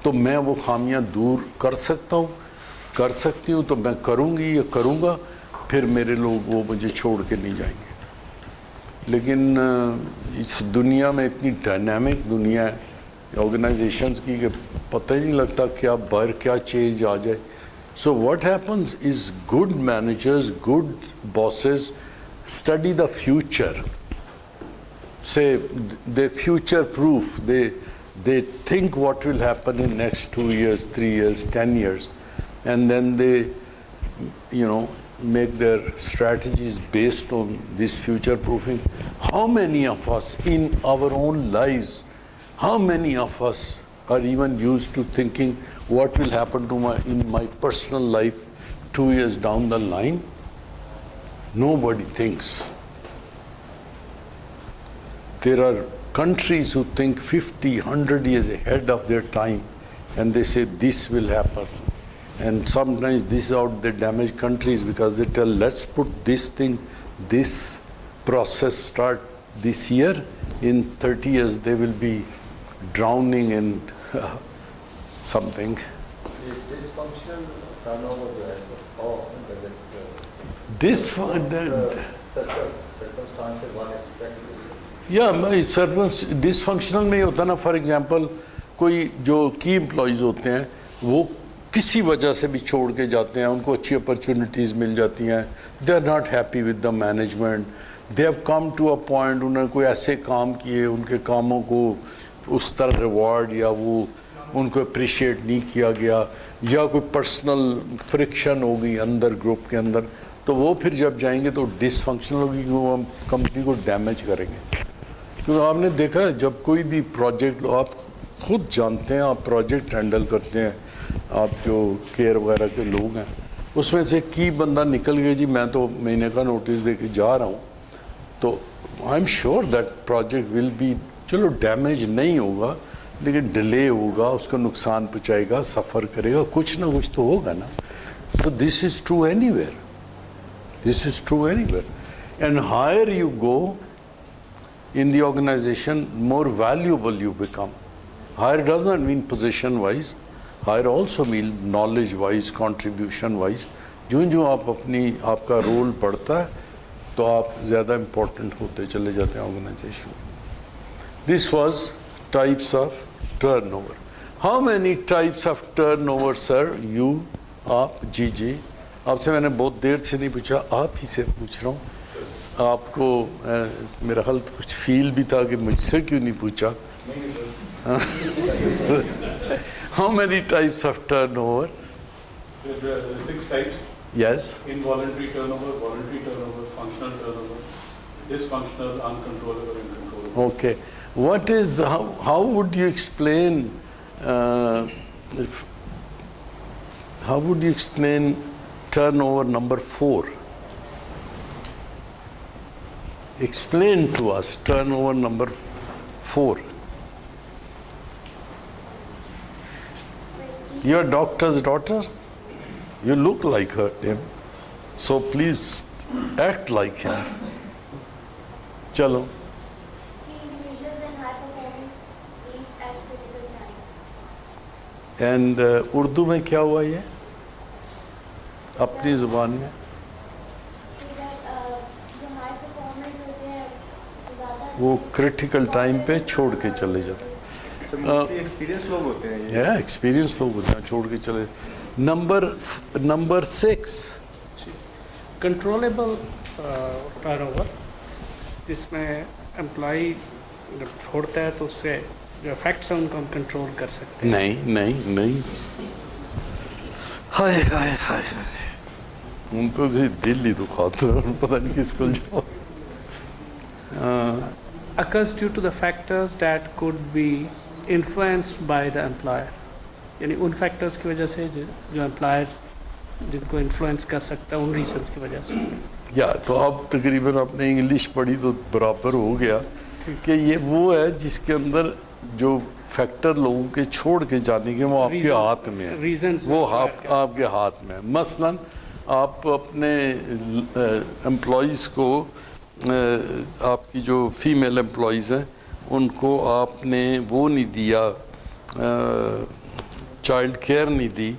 [SPEAKER 1] तो मैं वो खामियां दूर कर सकता हूँ, कर सकती हूँ, तो मैं करूँगी या करूँगा, फिर मेरे लोग वो मुझे छोड़ के नहीं जाएंगे. लेकिन इस दुनिया में इतनी डायनामिक दुनिया है ऑर्गेनाइजेशंस की कि पता ही नहीं लगता क्या बाहर क्या चेंज आ जाए. So what happens is good managers, good bosses study the future, say they future proof, they think what will happen in next 2 years, 3 years, 10 years, and then they, you know, make their strategies based on this future proofing. How many of us in our own lives, how many of us are even used to thinking what will happen to in my personal life 2 years down the line? Nobody thinks. There are countries who think 50, 100 years ahead of their time, and they say this will happen. And sometimes this is how they damage countries, because they tell, let's put this thing, this process start this year, in 30 years they will be drowning in something.
[SPEAKER 8] Is dysfunctional turnover जो है how often does it circumstances one expects?
[SPEAKER 1] या मैं dysfunctional में होता ना, for example कोई जो की एम्प्लॉयज़ होते हैं वो किसी वजह से भी छोड़ के जाते हैं, उनको अच्छी अपॉर्चुनिटीज़ मिल जाती हैं, they are not happy with the management, they have come to a point, उन्होंने कोई ऐसे काम किए, उनके कामों को उस तरह रिवॉर्ड या वो उनको अप्रिशिएट नहीं किया गया, या कोई पर्सनल फ्रिक्शन हो गई अंदर ग्रुप के अंदर, तो वो फिर जब जाएंगे तो डिसफंक्शनल होगी, वो हम कंपनी को डैमेज करेंगे. क्योंकि आपने देखा है जब कोई भी प्रोजेक्ट, आप खुद जानते हैं, आप प्रोजेक्ट हैंडल करते हैं, आप जो केयर वगैरह के लोग हैं, उसमें से की बंदा निकल गया जी मैं तो महीने का नोटिस दे के जा रहा हूँ, तो I am sure that project will be, चलो डैमेज नहीं होगा लेकिन डिले होगा, उसको नुकसान पहुँचाएगा, सफ़र करेगा, कुछ ना कुछ तो होगा ना. So this is true anywhere, this is true anywhere. And higher you go in the organization, more valuable you become. Higher does not mean position wise, higher also mean knowledge wise, contribution wise. जो आप अपनी आपका role बढ़ता है तो आप ज़्यादा important होते चले जाते हैं organisation. This was types of turnover. How many types of turnover, sir? You, आप, जी, आपसे मैंने बहुत देर से नहीं पूछा, आप ही से पूछ रहा हूँ. आपको मेरा हाल कुछ फील भी था कि मुझसे क्यों नहीं पूछा. How many types of turnover?
[SPEAKER 2] There are 6 types.
[SPEAKER 1] Yes.
[SPEAKER 2] Involuntary turnover, voluntary turnover, functional turnover, dysfunctional, uncontrollable, and controllable.
[SPEAKER 1] Okay. What is, how would you explain, how would you explain turnover number 4? Explain to us turnover number 4. You're a doctor's daughter? You look like him. So please act like him. Chalo.
[SPEAKER 3] Individuals and high performing teams at critical time.
[SPEAKER 1] And Urdu में क्या हुआ ये? अपनी ज़ुबान में? वो critical time पे छोड़ के चले जाते हैं.
[SPEAKER 9] एक्सपीरियंस लोग होते हैं ये.
[SPEAKER 1] एक्सपीरियंस लोग होते हैं, छोड़ के चले. नंबर 6.
[SPEAKER 5] कंट्रोलेबल टर्नओवर, जिसमें एम्प्लॉई जब छोड़ता है तो उससे جو افیکٹس ہیں ان کو ہم کنٹرول کر سکتے ہیں.
[SPEAKER 1] نہیں ہائے ہائے ہائے ہم تو دل ہی دکھاتے ہیں, پتہ نہیں کس کو جاؤ.
[SPEAKER 5] occurs due to the factors that could be influenced by the employer. یعنی ان فیکٹرز کی وجہ سے جو امپلائر جن کو انفلوئنس کر سکتا ہے ان ریزنس کی وجہ سے.
[SPEAKER 1] یا تو اب تقریباً آپ نے انگلش پڑھی تو برابر ہو گیا کہ یہ وہ ہے جس کے اندر جو فیکٹر لوگوں کے چھوڑ کے جانے کے وہ آپ کے ہاتھ میں ہے, وہ آپ کے ہاتھ میں ہے. مثلاً آپ اپنے امپلائیز کو, آپ کی جو فیمیل امپلائیز ہیں ان کو آپ نے وہ نہیں دیا, چائلڈ کیئر نہیں دی,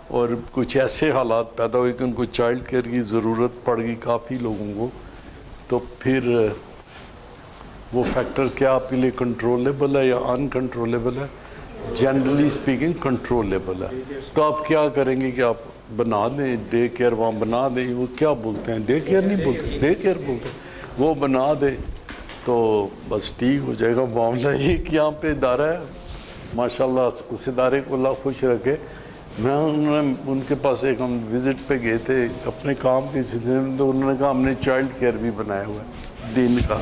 [SPEAKER 1] اور کچھ ایسے حالات پیدا ہوئے کہ ان کو چائلڈ کیئر کی ضرورت پڑ گئی کافی لوگوں کو, تو پھر وہ فیکٹر کیا آپ کے لیے کنٹرولیبل ہے یا ان کنٹرولیبل ہے؟ جنرلی اسپیکنگ کنٹرولیبل ہے. تو آپ کیا کریں گے کہ آپ بنا دیں ڈے کیئر, وہاں بنا دیں, وہ کیا بولتے ہیں ڈے کیئر نہیں بولتے, ڈے کیئر بولتے ہیں, وہ بنا دیں تو بس ٹھیک ہو جائے گا معاملہ. ایک یہاں پہ ادارہ ہے ماشاءاللہ, اس ادارے کو اللہ خوش رکھے, ان کے پاس ایک ہم وزٹ پہ گئے تھے اپنے کام کے سلسلے میں, تو انہوں نے کہا ہم نے چائلڈ کیئر بھی بنایا ہوا ہے دین کا.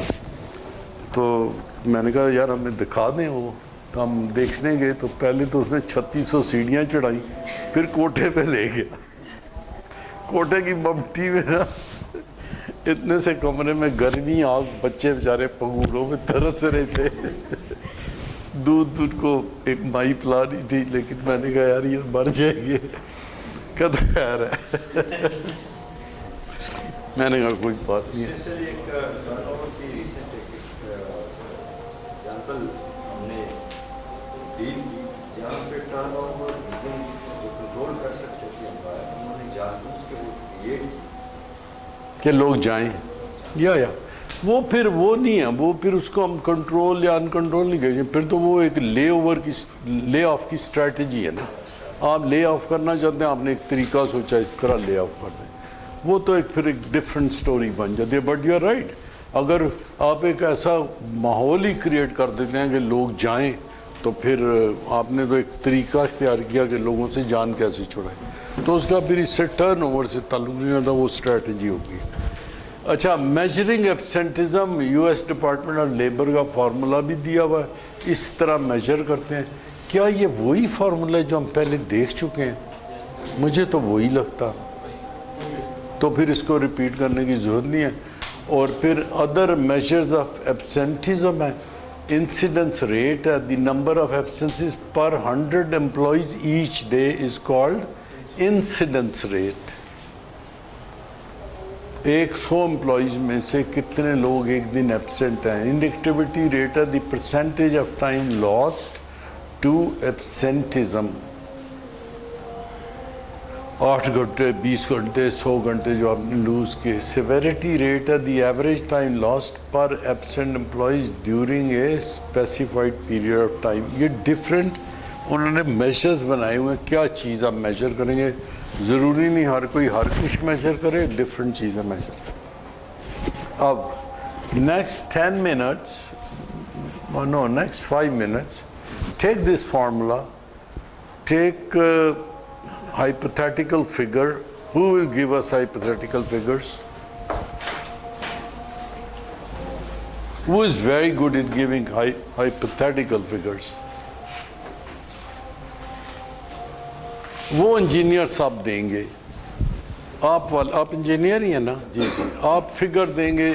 [SPEAKER 1] تو میں نے کہا یار ہمیں دکھا دیں وہ, تو ہم دیکھنے گئے تو پہلے تو اس نے 3600 سیڑھیاں چڑھائیں, پھر کوٹھے پہ لے گیا. کوٹھے کی ممٹی میں نا اتنے سے کمرے میں گرمی آگ, بچے بیچارے پگولوں میں ترس رہے تھے. دودھ کو ایک مائی پلا رہی تھی, لیکن میں نے کہا یار یہ مر جائے گی, کد خیر ہے. میں نے کہا کوئی بات نہیں ہے.
[SPEAKER 8] ہم نے ڈیل کی جہاں پہ ٹرن اوور ریزنس جو کنٹرول کر سکتے تھے انہوں نے جان بوجھ کے وہ کریٹ
[SPEAKER 1] کہ لوگ جائیں, یا وہ پھر وہ نہیں ہے, وہ پھر اس کو ہم کنٹرول یا ان کنٹرول نہیں کریں گے. پھر تو وہ ایک لے آف کی اسٹریٹجی ہے نا. آپ لے آف کرنا چاہتے ہیں, آپ نے ایک طریقہ سوچا اس طرح لے آف کرنا ہے, وہ تو پھر ایک ڈفرینٹ سٹوری بن جاتی ہے. بٹ یو آر رائٹ, اگر آپ ایک ایسا ماحول ہی کریٹ کر دیتے ہیں کہ لوگ جائیں, تو پھر آپ نے تو ایک طریقہ اختیار کیا کہ لوگوں سے جان کیسے چھڑائیں, تو اس کا پھر اس سے ٹرن اوور سے تعلق نہیں ہوتا, وہ اسٹریٹجی ہوگی. اچھا, measuring absenteeism U S Department of Labor کا فارمولا بھی دیا ہوا ہے, اس طرح میجر کرتے ہیں. کیا یہ وہی فارمولا ہے جو ہم پہلے دیکھ چکے ہیں؟ مجھے تو وہی لگتا, تو پھر اس کو ریپیٹ کرنے کی ضرورت نہیں ہے. اور پھر ادر میجرز آف ایبسینٹزم ہے, انسیڈنس ریٹ ہے, the number of absences per 100 employees each day is called incidence rate. 100 employees میں سے کتنے لوگ ایک دن ایبسینٹ ہیں. انڈکٹیوٹی ریٹ ہے the percentage of time lost to absenteeism. 8 گھنٹے, 20 گھنٹے, 100 گھنٹے جو آپ نے لوز کیے. سیویرٹی ریٹ ہے the average time last per absent employees during a specified period of time. یہ ڈفرینٹ انہوں نے میجرز بنائے ہوئے ہیں. کیا چیز آپ میجر کریں گے؟ ضروری نہیں ہر کوئی ہر کچھ میجر کرے, ڈفرینٹ چیزیں میجر. اب next 10 minutes, no next 5 minutes, take this formula, take hypothetical figure. Who will give us hypothetical figures? Who is very good at giving hypothetical figures? وہ انجینئر صاحب دیں گے. آپ انجینئر ہی ہیں نا جی, آپ فگر دیں گے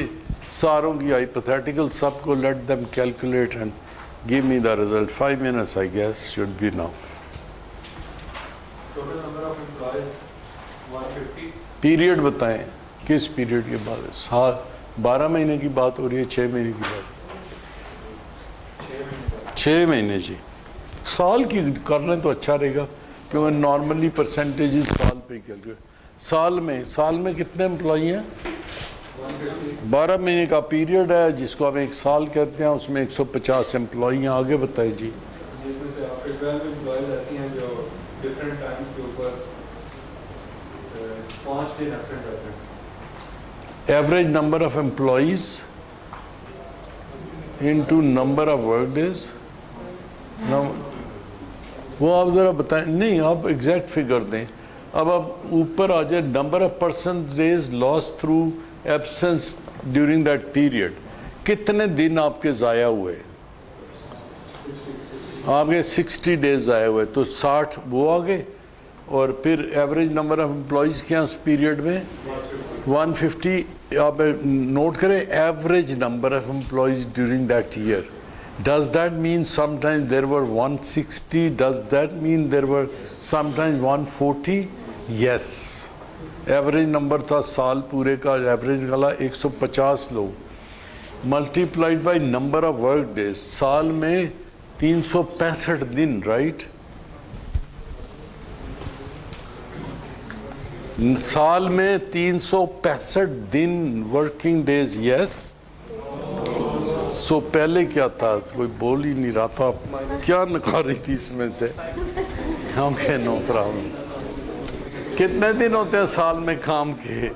[SPEAKER 1] ساروں کی hypothetical, سب کو let them calculate and give me the result. 5 minutes I guess should be now. Period بتائیں, کس پیریڈ کے بعد؟ سال 12 مہینے کی بات ہو رہی ہے, 6 مہینے کی بات؟ 6 مہینے جی. سال کی کر لیں تو اچھا رہے گا, کیونکہ نارملی پرسنٹیج سال پہ کیلکولیٹ. سال میں کتنے امپلائی ہیں؟ 12 مہینے کا پیریڈ ہے جس کو ہم 1 سال کہتے ہیں, اس میں 150 امپلائی ہیں. آگے بتائیں جی.
[SPEAKER 2] ڈفرینٹ ٹائمز کے اوپر 5 دن ایبسینٹ رہتے ہیں.
[SPEAKER 1] Average number of employees into number of work days وہ آپ ذرا بتائیں. نہیں آپ ایگزیکٹ فگر دیں. اب آپ اوپر آ جائے number of percentage loss through absence during that period. کتنے دن آپ کے ضائع ہوئے؟ آپ کے 60 days ضائع ہوئے تو 60 وہ آگے. اور پھر ایوریج نمبر آف امپلائیز کیا اس پیریڈ میں 150. آپ نوٹ کریں average number of employees during that year. Does that mean sometimes there were 160? Does that mean there were sometimes 140? Yes. Average number تھا سال پورے کا ایوریج گلا 150 لوگ multiplied by number of work days. سال میں 365 دن رائٹ. سال میں 365 دن ورکنگ ڈیز. یس. سو پہلے کیا تھا؟ کوئی بول ہی نہیں رہا تھا. کیا نکاری تھی اس میں سے؟ Okay no problem. کتنے دن ہوتے ہیں سال میں کام کے؟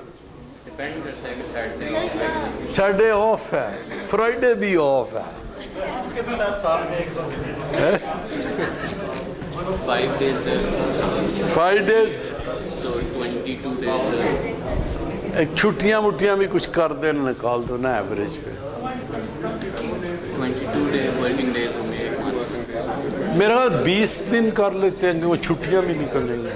[SPEAKER 1] سیٹرڈے آف ہے, فرائیڈے بھی آف ہے. 5 days. ایک چھٹیاں وٹیاں بھی کچھ کر دیں نکال دو نا ایوریج پہ.
[SPEAKER 10] 22 day working days ہوں گے.
[SPEAKER 1] میرا 20 دن کر لیتے ہیں, وہ چھٹیاں بھی نکلیں گے.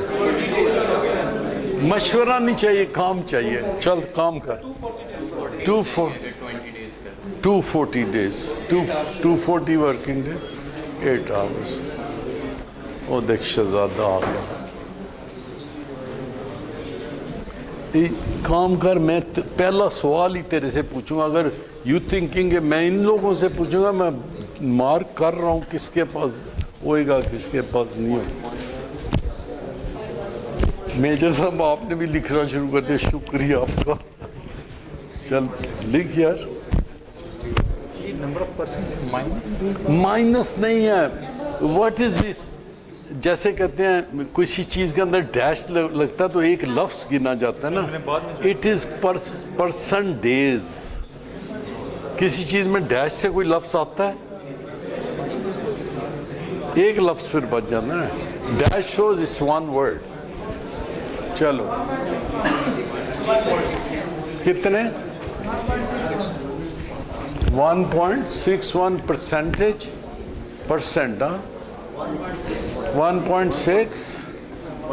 [SPEAKER 1] مشورہ نہیں چاہیے, کام چاہیے. چل کام کر. 240 days 240 working day 8 hours. وہ دیکھ شہزادہ آ گیا. کام کر. میں پہلا سوال ہی تیرے سے پوچھوں گا. اگر یو تھنکنگ کہ میں ان لوگوں سے پوچھوں گا, میں مارک کر رہا ہوں کس کے پاس ہوئے گا کس کے پاس نہیں ہوگا. میجر صاحب آپ نے بھی لکھنا شروع کر دیا. شکریہ آپ کا. چل لکھ یار. مائنس نہیں ہے. واٹ از دس؟ جیسے کہتے ہیں کسی چیز کے اندر ڈیش لگتا ہے تو ایک لفظ گنا جاتا ہے نا. It is person days. کسی چیز میں ڈیش سے کوئی لفظ آتا ہے, ایک لفظ پھر بچ جاتا ہے نا. ڈیش شوز اس ون ورڈ. چلو کتنے؟ 1.61 percent. 1.6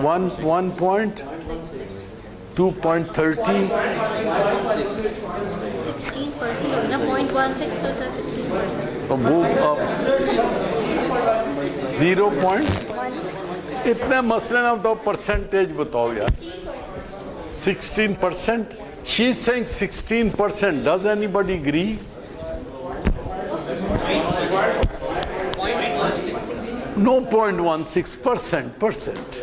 [SPEAKER 1] 1.2.30
[SPEAKER 3] 16% ہوگا نا. 0.16 plus 16%.
[SPEAKER 1] وہ 0.16 اتنے مسئلے نہ بتاؤ, پرسنٹیج بتاؤ یار. 16%. She is saying 16%. Does anybody agree? No, 0.16%. Percent.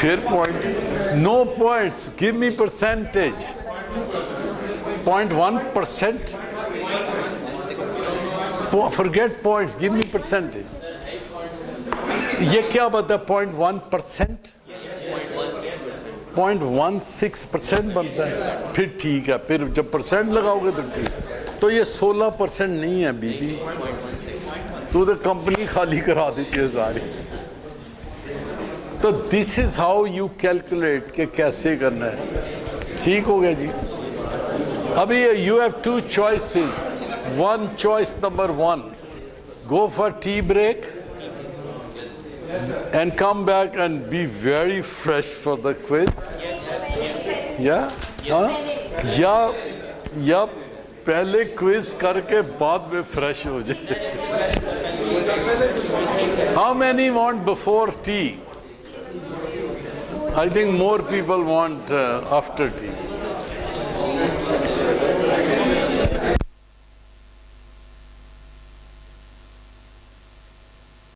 [SPEAKER 1] Fair point. No points. Give me percentage. 0.1%. Forget points. Give me percentage. یہ کیا بتا ہے؟ 0.1%. 0.16% بنتا ہے. پھر ٹھیک ہے. پھر جب پرسنٹ لگاؤ گے تو ٹھیک. تو یہ 16% نہیں ہے بی بی. تو کمپنی خالی کرا دیتی ہے ساری. تو دس از ہاؤ یو کیلکولیٹ کہ کیسے کرنا ہے. ٹھیک ہو گیا جی. ابھی you have 2 choices. One choice number 1, go for tea break and come back and be very fresh for the quiz. یا پہلے کوئز کر کے بعد میں فریش ہو جائے. How many want before tea? I think more people want after tea.